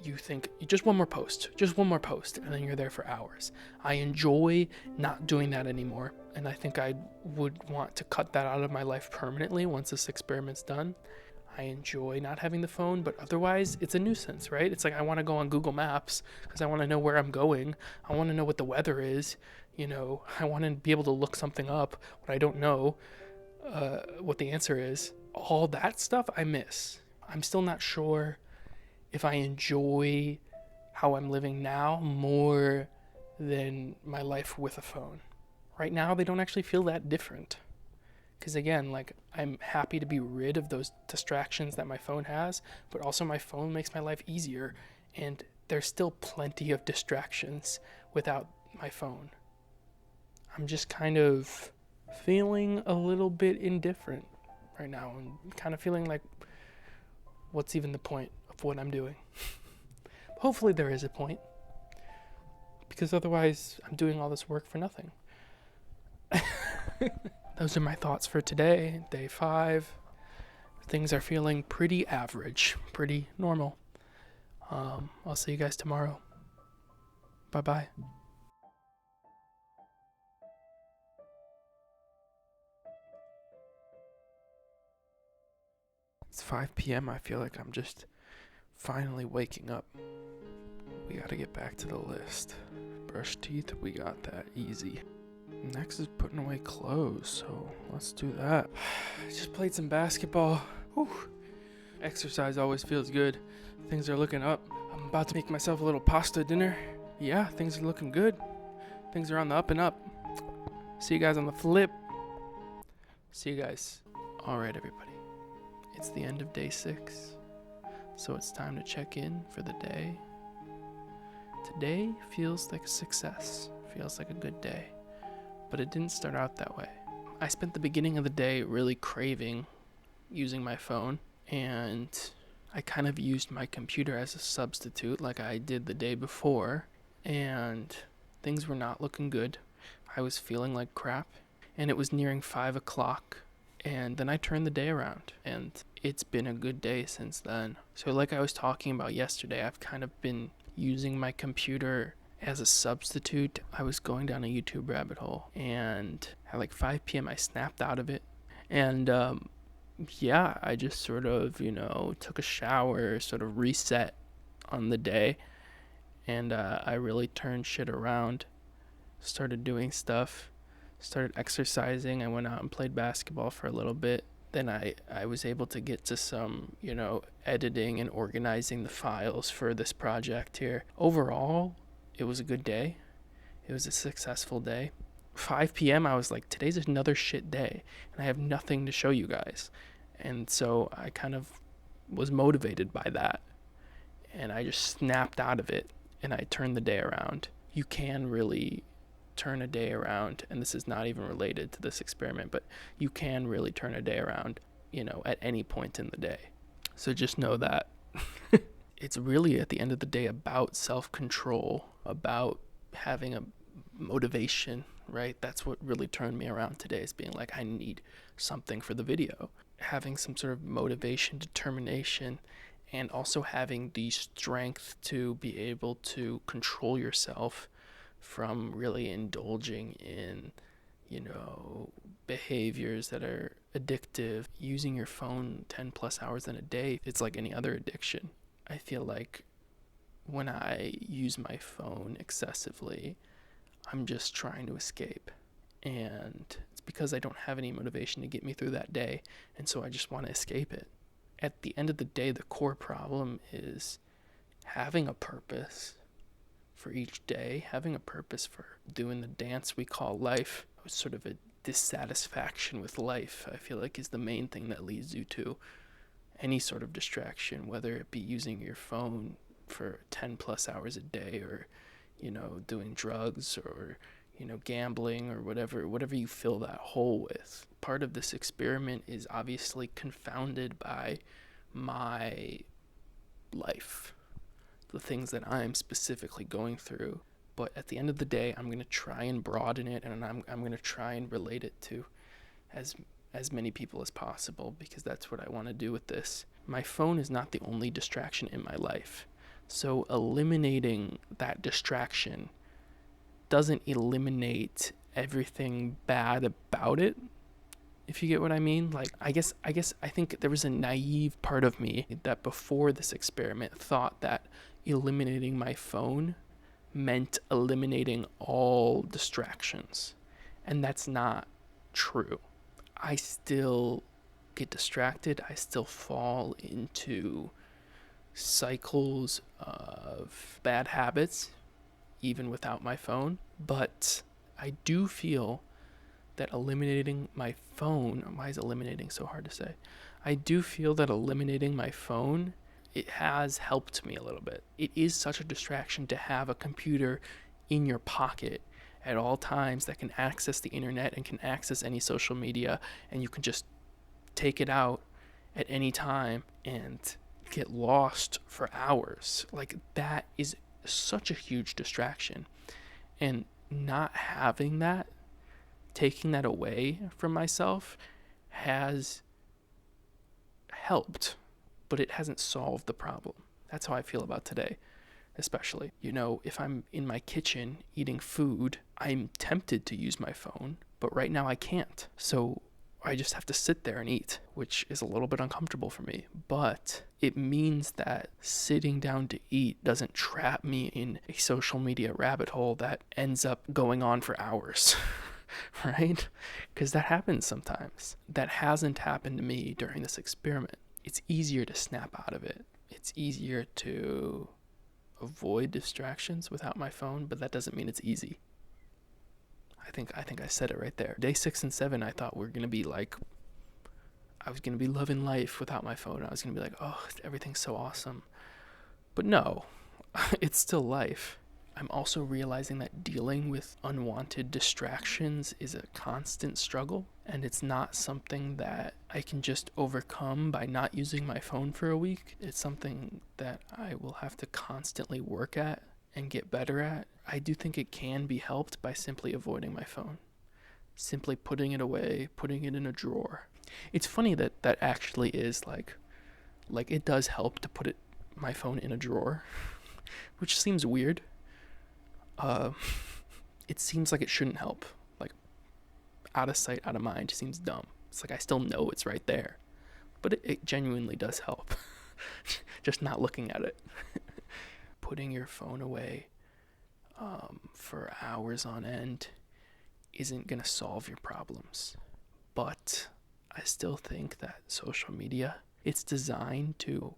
you think just one more post, and then you're there for hours. I enjoy not doing that anymore, and I think I would want to cut that out of my life permanently once this experiment's done. I enjoy not having the phone, but otherwise it's a nuisance, right? It's like I want to go on Google Maps because I want to know where I'm going. I want to know what the weather is. I want to be able to look something up when I don't know what the answer is. All that stuff I miss. I'm still not sure if I enjoy how I'm living now more than my life with a phone. Right now, they don't actually feel that different. Because again, like, I'm happy to be rid of those distractions that my phone has, but also my phone makes my life easier, and there's still plenty of distractions without my phone. I'm just kind of feeling a little bit indifferent right now. I'm kind of feeling like, what's even the point of what I'm doing? Hopefully there is a point, because otherwise I'm doing all this work for nothing. Those are my thoughts for today, day 5. Things are feeling pretty average, pretty normal. I'll see you guys tomorrow. Bye-bye. It's 5 p.m. I feel like I'm just finally waking up. We gotta get back to the list. Brush teeth, we got that easy. Next is putting away clothes, so let's do that. Just played some basketball. Whew. Exercise always feels good. Things are looking up. I'm about to make myself a little pasta dinner. Yeah, things are looking good. Things are on the up and up. See you guys on the flip. See you guys. Alright, everybody. It's the end of day 6, so it's time to check in for the day. Today feels like a success. Feels like a good day. But it didn't start out that way. I spent the beginning of the day really craving using my phone, and I kind of used my computer as a substitute like I did the day before, and things were not looking good. I was feeling like crap, and it was nearing 5 o'clock, and then I turned the day around, and it's been a good day since then. So like I was talking about yesterday, I've kind of been using my computer as a substitute. I was going down a YouTube rabbit hole, and at like 5 p.m. I snapped out of it, and I just sort of took a shower, sort of reset on the day, and I really turned shit around, started doing stuff, started exercising. I went out and played basketball for a little bit. Then I was able to get to some editing and organizing the files for this project here. Overall, it was a good day. It was a successful day. 5 p.m. I was like, today's another shit day, and I have nothing to show you guys. And so I kind of was motivated by that, and I just snapped out of it, and I turned the day around. You can really turn a day around, and this is not even related to this experiment, but you can really turn a day around, at any point in the day. So just know that. It's really, at the end of the day, about self-control, about having a motivation, right? That's what really turned me around today, is being like, I need something for the video. Having some sort of motivation, determination, and also having the strength to be able to control yourself from really indulging in, behaviors that are addictive. Using your phone 10 plus hours in a day, it's like any other addiction. I feel like when I use my phone excessively, I'm just trying to escape. And it's because I don't have any motivation to get me through that day, and so I just want to escape it. At the end of the day, the core problem is having a purpose for each day, having a purpose for doing the dance we call life. Sort of a dissatisfaction with life, I feel like, is the main thing that leads you to any sort of distraction, whether it be using your phone for 10 plus hours a day, or doing drugs, or gambling, or whatever you fill that hole with. Part of this experiment is obviously confounded by my life, the things that I'm specifically going through. But at the end of the day, I'm going to try and broaden it, and I'm going to try and relate it to as as many people as possible because that's what I want to do with this. My phone is not the only distraction in my life. So eliminating that distraction doesn't eliminate everything bad about it, if you get what I mean. Like, I think there was a naive part of me that before this experiment thought that eliminating my phone meant eliminating all distractions. And that's not true. I still get distracted. I still fall into cycles of bad habits, even without my phone. But I do feel that eliminating my phone, why is eliminating so hard to say? I do feel that eliminating my phone, it has helped me a little bit. It is such a distraction to have a computer in your pocket at all times that can access the internet and can access any social media, and you can just take it out at any time and get lost for hours. Like, that is such a huge distraction. And not having that, taking that away from myself, has helped, but it hasn't solved the problem. That's how I feel about today, especially. If I'm in my kitchen eating food, I'm tempted to use my phone, but right now I can't. So I just have to sit there and eat, which is a little bit uncomfortable for me. But it means that sitting down to eat doesn't trap me in a social media rabbit hole that ends up going on for hours. Right? Because that happens sometimes. That hasn't happened to me during this experiment. It's easier to snap out of it. It's easier to avoid distractions without my phone, but that doesn't mean it's easy. I think I said it right there. Day 6 and 7, I thought I was going to be loving life without my phone. I was going to be like, oh, everything's so awesome. But no, it's still life. I'm also realizing that dealing with unwanted distractions is a constant struggle, and it's not something that I can just overcome by not using my phone for a week. It's something that I will have to constantly work at and get better at. I do think it can be helped by simply avoiding my phone, simply putting it away, putting it in a drawer. It's funny that actually is like it does help to put my phone in a drawer, which seems weird. It seems like it shouldn't help. Like, out of sight, out of mind seems dumb. It's like I still know it's right there, but it genuinely does help. Just not looking at it. Putting your phone away for hours on end isn't gonna solve your problems, but I still think that social media, it's designed to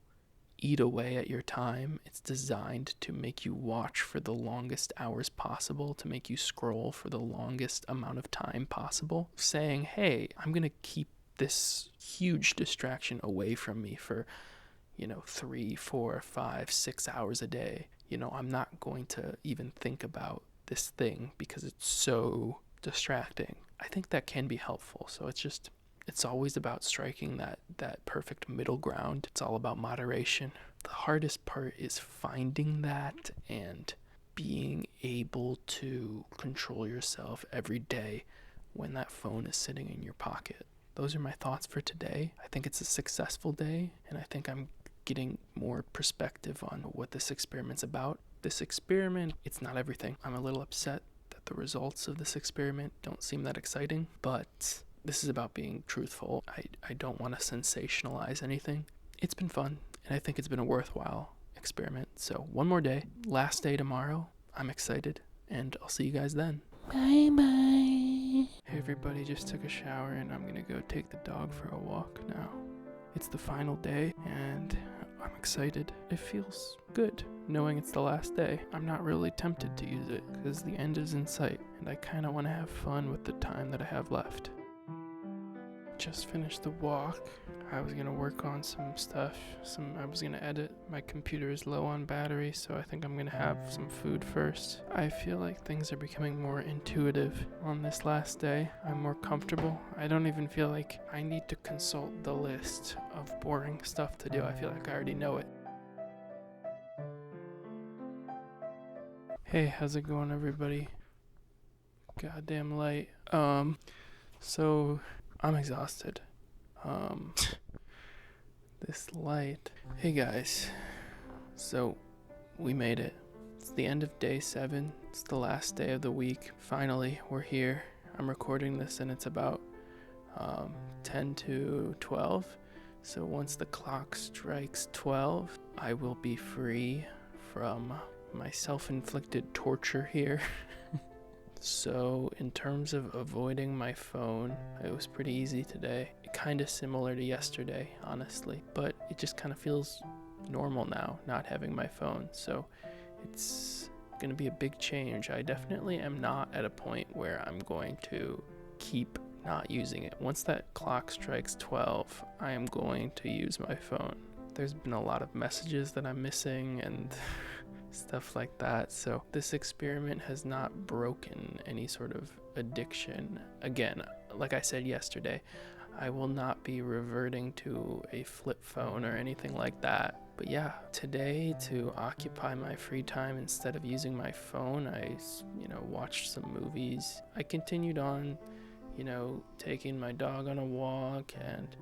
eat away at your time. It's designed to make you watch for the longest hours possible, to make you scroll for the longest amount of time possible, saying, hey, I'm going to keep this huge distraction away from me for, 3, 4, 5, 6 hours a day. I'm not going to even think about this thing because it's so distracting. I think that can be helpful. So it's always about striking that perfect middle ground. It's all about moderation. The hardest part is finding that and being able to control yourself every day when that phone is sitting in your pocket. Those are my thoughts for today. I think it's a successful day, and I think I'm getting more perspective on what this experiment's about. This experiment, it's not everything. I'm a little upset that the results of this experiment don't seem that exciting, but this is about being truthful. I don't want to sensationalize anything. It's been fun, and I think it's been a worthwhile experiment. So one more day, last day tomorrow. I'm excited, and I'll see you guys then. Bye. Hey everybody, just took a shower, and I'm gonna go take the dog for a walk now. It's the final day, and I'm excited. It feels good knowing it's the last day. I'm not really tempted to use it because the end is in sight, and I kind of want to have fun with the time that I have left. Just finished the walk. I was gonna work on some stuff. I was gonna edit. My computer is low on battery, so I think I'm gonna have some food first. I feel like things are becoming more intuitive on this last day. I'm more comfortable. I don't even feel like I need to consult the list of boring stuff to do. I feel like I already know it. Hey, how's it going, everybody? Goddamn light. So I'm exhausted. This light. Hey guys. So, we made it. It's the end of day 7. It's the last day of the week. Finally, we're here. I'm recording this and it's about 10 to 12. So once the clock strikes 12, I will be free from my self-inflicted torture here. So in terms of avoiding my phone, it was pretty easy today. Kind of similar to yesterday, honestly. But it just kind of feels normal now, not having my phone. So it's going to be a big change. I definitely am not at a point where I'm going to keep not using it. Once that clock strikes 12, I am going to use my phone. There's been a lot of messages that I'm missing and stuff like that. So this experiment has not broken any sort of addiction. Again, like I said yesterday, I will not be reverting to a flip phone or anything like that. But yeah, today to occupy my free time instead of using my phone, I, watched some movies. I continued on, taking my dog on a walk and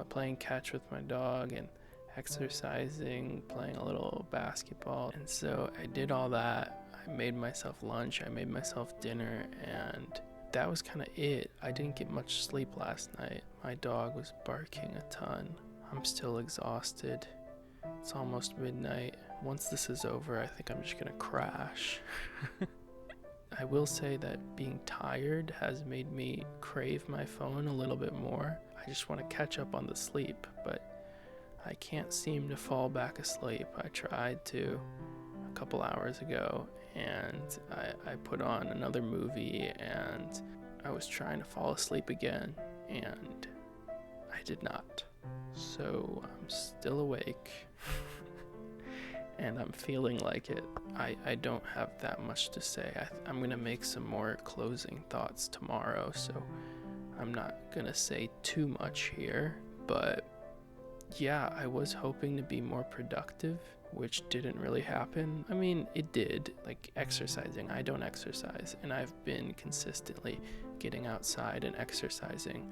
playing catch with my dog and exercising, playing a little basketball. And so I did all that. I made myself lunch, I made myself dinner, and that was kind of it. I didn't get much sleep last night. My dog was barking a ton. I'm still exhausted. It's almost midnight. Once this is over, I think I'm just gonna crash. I will say that being tired has made me crave my phone a little bit more. I just want to catch up on the sleep, but I can't seem to fall back asleep. I tried to a couple hours ago, and I put on another movie, and I was trying to fall asleep again, and I did not. So I'm still awake, and I'm feeling like it. I don't have that much to say. I'm going to make some more closing thoughts tomorrow, so I'm not going to say too much here, but yeah, I was hoping to be more productive, which didn't really happen. I mean, it did, like exercising. I don't exercise, and I've been consistently getting outside and exercising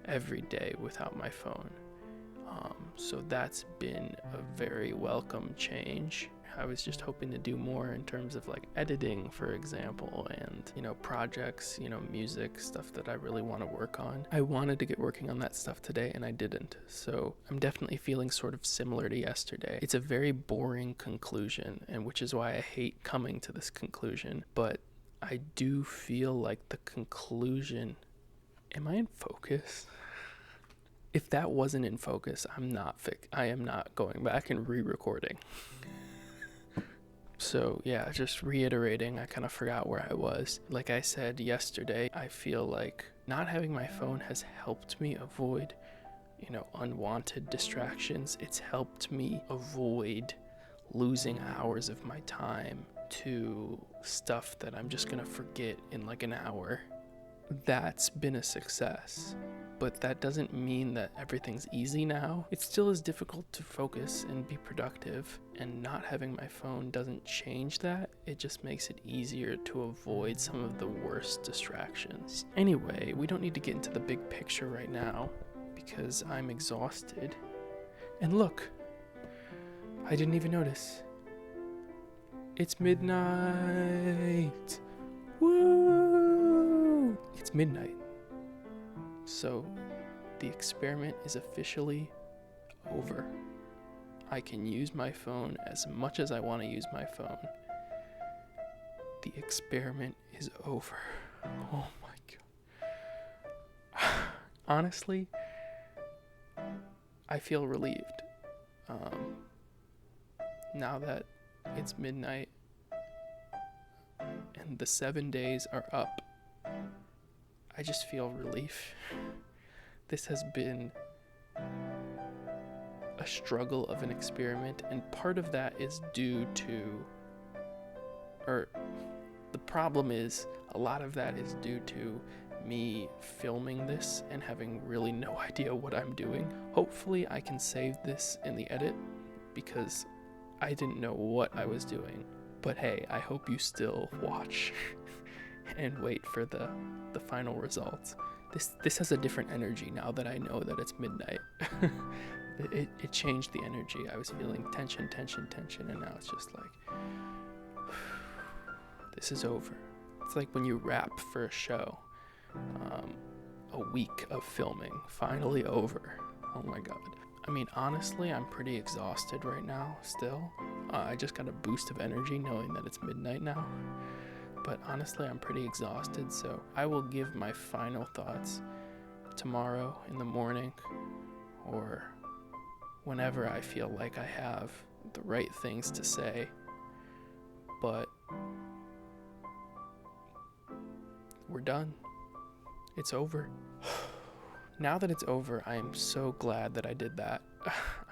every day without my phone. So that's been a very welcome change. I was just hoping to do more in terms of like editing, for example, and, projects, music, stuff that I really want to work on. I wanted to get working on that stuff today and I didn't. So I'm definitely feeling sort of similar to yesterday. It's a very boring conclusion, and which is why I hate coming to this conclusion. But I do feel like the conclusion, am I in focus? If that wasn't in focus, I am not going back and re-recording. So yeah, just reiterating, I kind of forgot where I was. Like I said yesterday, I feel like not having my phone has helped me avoid, unwanted distractions. It's helped me avoid losing hours of my time to stuff that I'm just gonna forget in like an hour. That's been a success. But that doesn't mean that everything's easy now. It still is difficult to focus and be productive, and not having my phone doesn't change that. It just makes it easier to avoid some of the worst distractions. Anyway, we don't need to get into the big picture right now because I'm exhausted. And look, I didn't even notice. It's midnight. Woo! It's midnight. So, the experiment is officially over. I can use my phone as much as I want to use my phone. The experiment is over. Oh my god. Honestly, I feel relieved. Now that it's midnight and the 7 days are up, I just feel relief. This has been a struggle of an experiment, and part of that is due to, the problem is, a lot of that is due to me filming this and having really no idea what I'm doing. Hopefully I can save this in the edit, because I didn't know what I was doing. But hey, I hope you still watch. and wait for the final results. This has a different energy now that I know that it's midnight. It changed the energy. I was feeling tension, and now it's just like, this is over. It's like when you wrap for a show, a week of filming, finally over. Oh my God. I mean, honestly, I'm pretty exhausted right now still. I just got a boost of energy knowing that it's midnight now. But honestly, I'm pretty exhausted, so I will give my final thoughts tomorrow in the morning, or whenever I feel like I have the right things to say. But we're done. It's over. Now that it's over, I am so glad that I did that.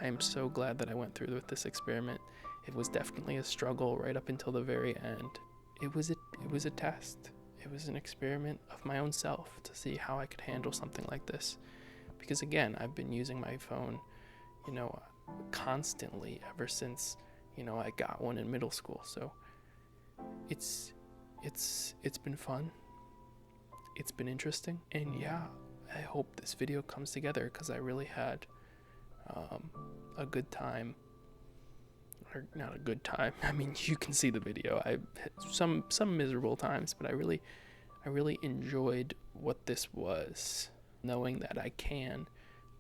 I am so glad that I went through with this experiment. It was definitely a struggle right up until the very end. It was a test. It was an experiment of my own self to see how I could handle something like this. Because again, I've been using my phone, constantly ever since, I got one in middle school. So it's been fun. It's been interesting. And yeah, I hope this video comes together because I really had a good time. Or not a good time. I mean, you can see the video. I had some miserable times, but I really enjoyed what this was. Knowing that I can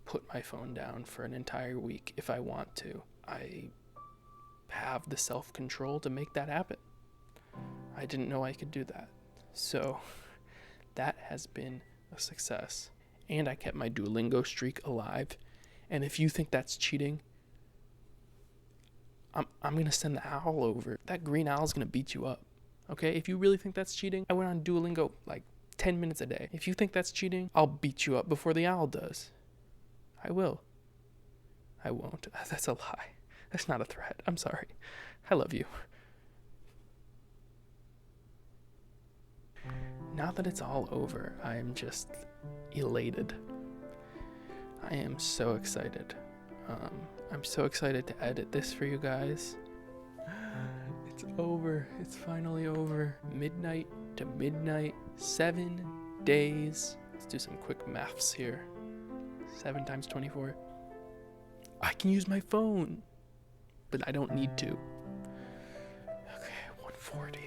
put my phone down for an entire week if I want to. I have the self-control to make that happen. I didn't know I could do that. So that has been a success. And I kept my Duolingo streak alive. And if you think that's cheating, I'm going to send the owl over. That green owl's going to beat you up. Okay? If you really think that's cheating, I went on Duolingo like 10 minutes a day. If you think that's cheating, I'll beat you up before the owl does. I will. I won't. That's a lie. That's not a threat. I'm sorry. I love you. Now that it's all over, I am just elated. I am so excited. I'm so excited to edit this for you guys. It's over. It's finally over. Midnight to midnight. 7 days. Let's do some quick maths here. 7 times 24. I can use my phone, but I don't need to. Okay, 140.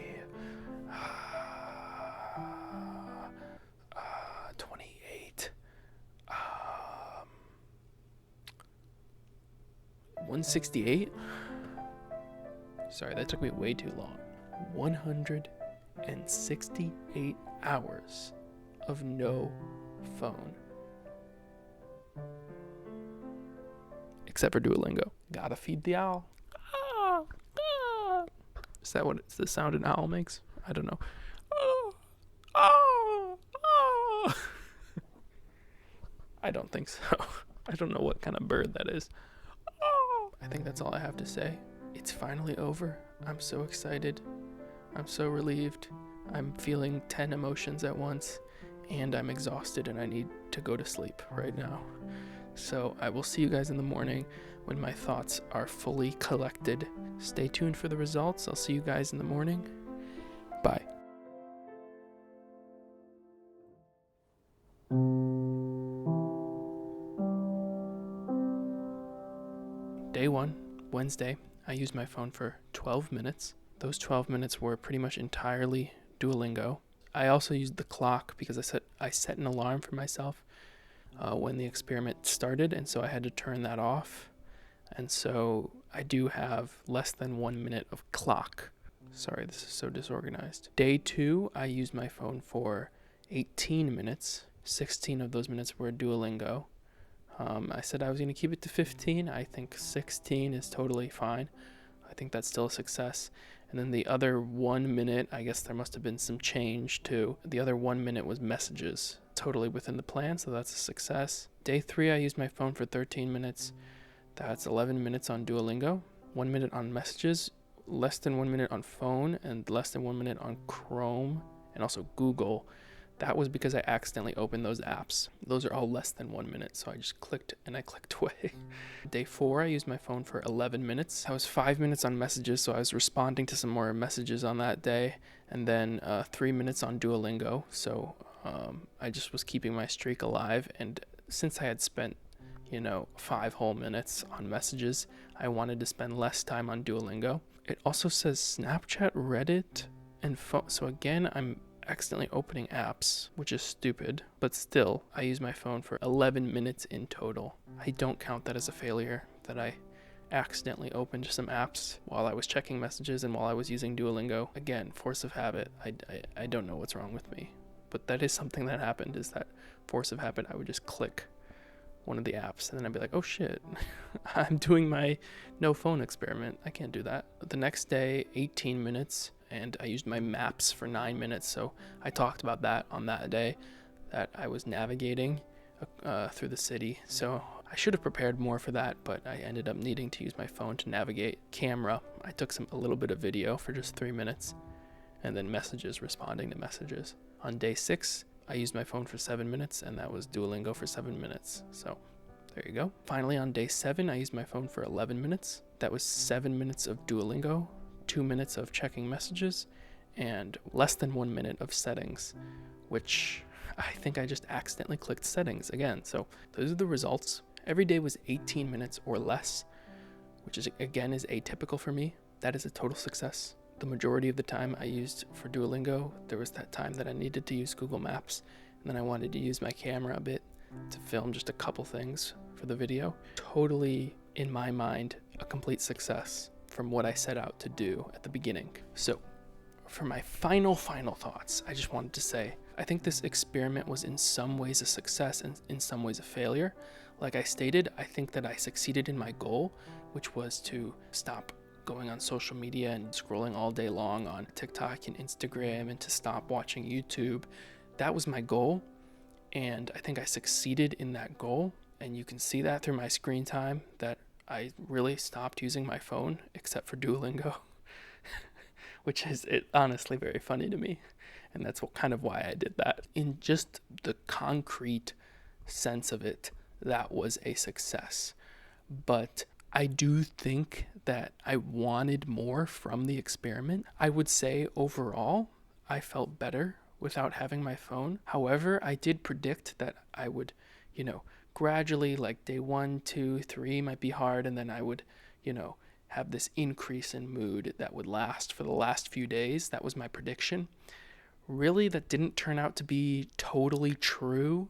28. 168? Sorry, that took me way too long. 168 hours of no phone. Except for Duolingo. Gotta feed the owl. Is that what it's the sound an owl makes? I don't know. I don't think so. I don't know what kind of bird that is. I think that's all I have to say. It's finally over. I'm so excited. I'm so relieved. I'm feeling 10 emotions at once, and I'm exhausted and I need to go to sleep right now. So I will see you guys in the morning when my thoughts are fully collected. Stay tuned for the results. I'll see you guys in the morning. Bye. Day 1, Wednesday, I used my phone for 12 minutes. Those 12 minutes were pretty much entirely Duolingo. I also used the clock because I set an alarm for myself when the experiment started, and so I had to turn that off. And so I do have less than 1 minute of clock. Sorry, this is so disorganized. Day 2, I used my phone for 18 minutes. 16 of those minutes were Duolingo. I said I was going to keep it to 15. I think 16 is totally fine. I think that's still a success. And then the other 1 minute, I guess there must have been some change too. The other 1 minute was messages. Totally within the plan, so that's a success. Day 3, I used my phone for 13 minutes. That's 11 minutes on Duolingo, 1 minute on messages, less than 1 minute on phone, and less than 1 minute on Chrome, and also Google. That was because I accidentally opened those apps. Those are all less than 1 minute, so I just clicked and I clicked away. Day 4, I used my phone for 11 minutes. I was 5 minutes on messages, so I was responding to some more messages on that day, and then 3 minutes on Duolingo, so I just was keeping my streak alive. And since I had spent 5 whole minutes on messages, I wanted to spend less time on Duolingo. It also says Snapchat, Reddit, and phone. So again, I'm accidentally opening apps, which is stupid, but still, I use my phone for 11 minutes in total. I don't count that as a failure, that I accidentally opened some apps while I was checking messages and while I was using Duolingo. Again, force of habit. I don't know what's wrong with me, but that is something that happened, is that force of habit. I would just click one of the apps and then I'd be like, oh shit, I'm doing my no phone experiment. I can't do that. The next day, 18 minutes, and I used my maps for 9 minutes. So I talked about that on that day, that I was navigating through the city. So I should have prepared more for that, but I ended up needing to use my phone to navigate. Camera, I took a little bit of video for just 3 minutes, and then messages, responding to messages. On day 6, I used my phone for 7 minutes, and that was Duolingo for 7 minutes. So there you go. Finally, on day 7, I used my phone for 11 minutes. That was 7 minutes of Duolingo, 2 minutes of checking messages, and less than 1 minute of settings, which I think I just accidentally clicked settings again. So those are the results. Every day was 18 minutes or less, which is atypical for me. That is a total success. The majority of the time I used for Duolingo, there was that time that I needed to use Google Maps, and then I wanted to use my camera a bit to film just a couple things for the video. Totally, in my mind, a complete success from what I set out to do at the beginning. So for my final thoughts, I just wanted to say, I think this experiment was in some ways a success and in some ways a failure. Like I stated, I think that I succeeded in my goal, which was to stop going on social media and scrolling all day long on TikTok and Instagram, and to stop watching YouTube. That was my goal, and I think I succeeded in that goal. And you can see that through my screen time, that I really stopped using my phone except for Duolingo, which is honestly very funny to me. And that's kind of why I did that. In just the concrete sense of it, that was a success. But I do think that I wanted more from the experiment. I would say overall, I felt better without having my phone. However, I did predict that I would, gradually, like day 1, 2, 3 might be hard, and then I would, have this increase in mood that would last for the last few days. That was my prediction. Really, that didn't turn out to be totally true.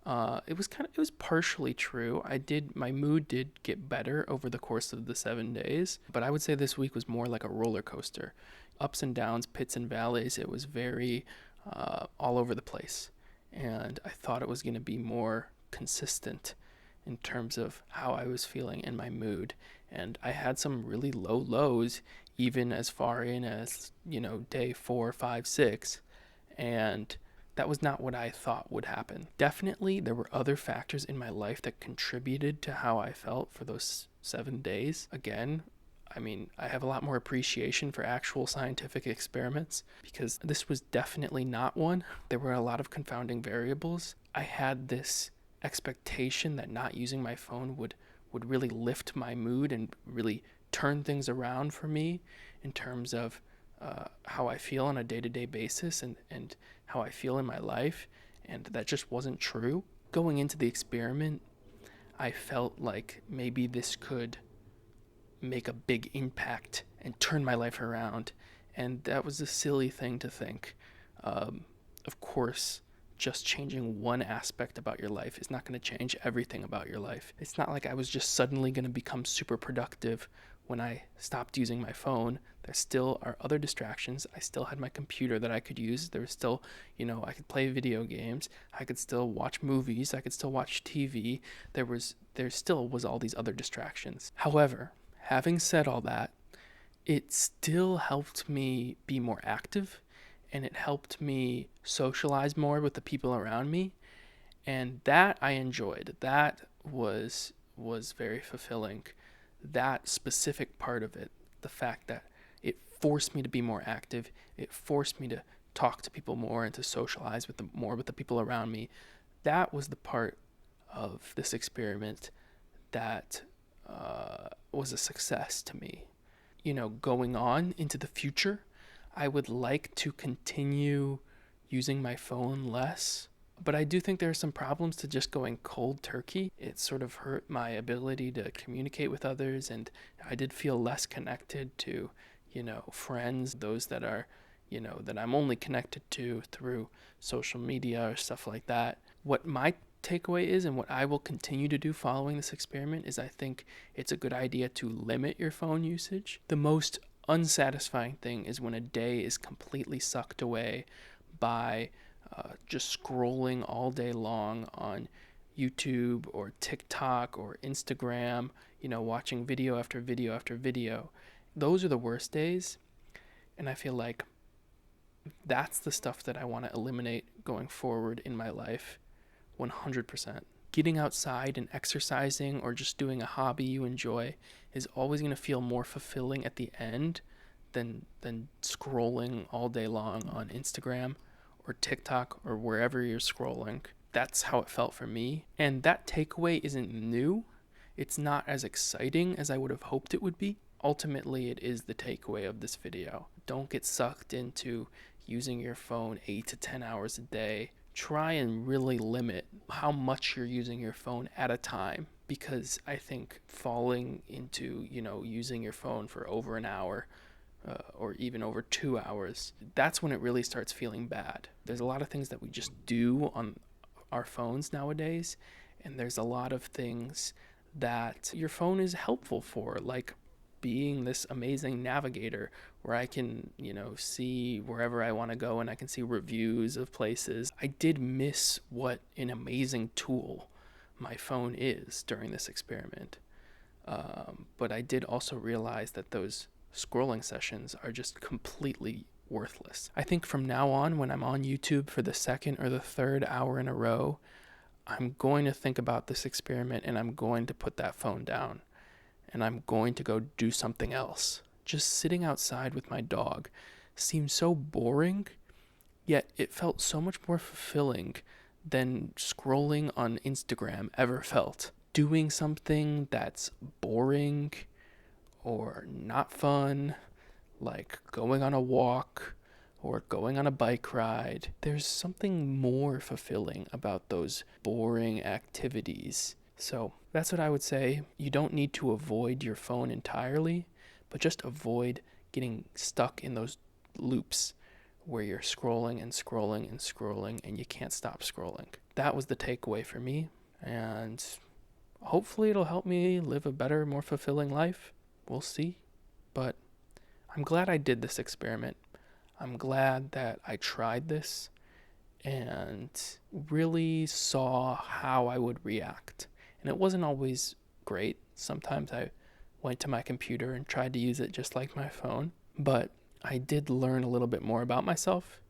It was partially true. My mood did get better over the course of the 7 days, but I would say this week was more like a roller coaster. Ups and downs, pits and valleys. It was very all over the place. And I thought it was going to be more consistent in terms of how I was feeling in my mood. And I had some really low lows, even as far in as, day 4, 5, 6. And that was not what I thought would happen. Definitely, there were other factors in my life that contributed to how I felt for those 7 days. Again, I have a lot more appreciation for actual scientific experiments, because this was definitely not one. There were a lot of confounding variables. I had this expectation that not using my phone would really lift my mood and really turn things around for me in terms of how I feel on a day-to-day basis and how I feel in my life, and that just wasn't true. Going into the experiment, I felt like maybe this could make a big impact and turn my life around, and that was a silly thing to think. Of course, just changing one aspect about your life is not going to change everything about your life. It's not like I was just suddenly going to become super productive when I stopped using my phone. There still are other distractions. I still had my computer that I could use. There was still, I could play video games. I could still watch movies. I could still watch TV. There still was all these other distractions. However, having said all that, it still helped me be more active, and it helped me socialize more with the people around me. And that I enjoyed. That was very fulfilling. That specific part of it, the fact that it forced me to be more active, it forced me to talk to people more and to socialize with more with the people around me. That was the part of this experiment that was a success to me. Going on into the future, I would like to continue using my phone less, but I do think there are some problems to just going cold turkey. It sort of hurt my ability to communicate with others, and I did feel less connected to, friends, those that are, that I'm only connected to through social media or stuff like that. What my takeaway is, and what I will continue to do following this experiment, is I think it's a good idea to limit your phone usage. The most unsatisfying thing is when a day is completely sucked away by just scrolling all day long on YouTube or TikTok or Instagram, watching video after video after video. Those are the worst days, and I feel like that's the stuff that I want to eliminate going forward in my life 100%. Getting outside and exercising or just doing a hobby you enjoy is always going to feel more fulfilling at the end than scrolling all day long on Instagram or TikTok or wherever you're scrolling. That's how it felt for me. And that takeaway isn't new. It's not as exciting as I would have hoped it would be. Ultimately, it is the takeaway of this video. Don't get sucked into using your phone 8 to 10 hours a day. Try and really limit how much you're using your phone at a time, because I think falling into, using your phone for over an hour or even over 2 hours, that's when it really starts feeling bad. There's a lot of things that we just do on our phones nowadays, and there's a lot of things that your phone is helpful for, like being this amazing navigator where I can, see wherever I want to go and I can see reviews of places. I did miss what an amazing tool my phone is during this experiment. But I did also realize that those scrolling sessions are just completely worthless. I think from now on, when I'm on YouTube for the second or the third hour in a row, I'm going to think about this experiment and I'm going to put that phone down and I'm going to go do something else. Just sitting outside with my dog seemed so boring, yet it felt so much more fulfilling than scrolling on Instagram ever felt. Doing something that's boring or not fun, like going on a walk or going on a bike ride, there's something more fulfilling about those boring activities. So that's what I would say. You don't need to avoid your phone entirely, but just avoid getting stuck in those loops where you're scrolling and scrolling and scrolling and you can't stop scrolling. That was the takeaway for me, and hopefully it'll help me live a better, more fulfilling life. We'll see. But I'm glad I did this experiment. I'm glad that I tried this and really saw how I would react. And it wasn't always great. Sometimes I went to my computer and tried to use it just like my phone. But I did learn a little bit more about myself.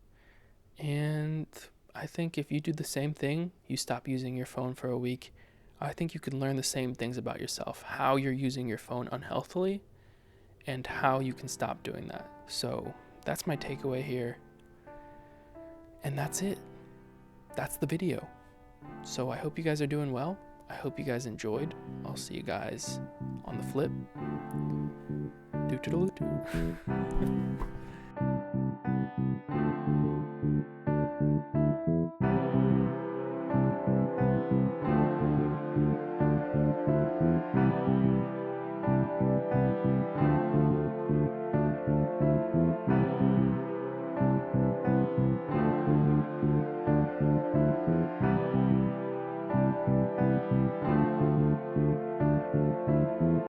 And I think if you do the same thing, you stop using your phone for a week, I think you can learn the same things about yourself, how you're using your phone unhealthily and how you can stop doing that. So that's my takeaway here. And that's it. That's the video. So I hope you guys are doing well. I hope you guys enjoyed. I'll see you guys on the flip. Doo-doo-doo-doo.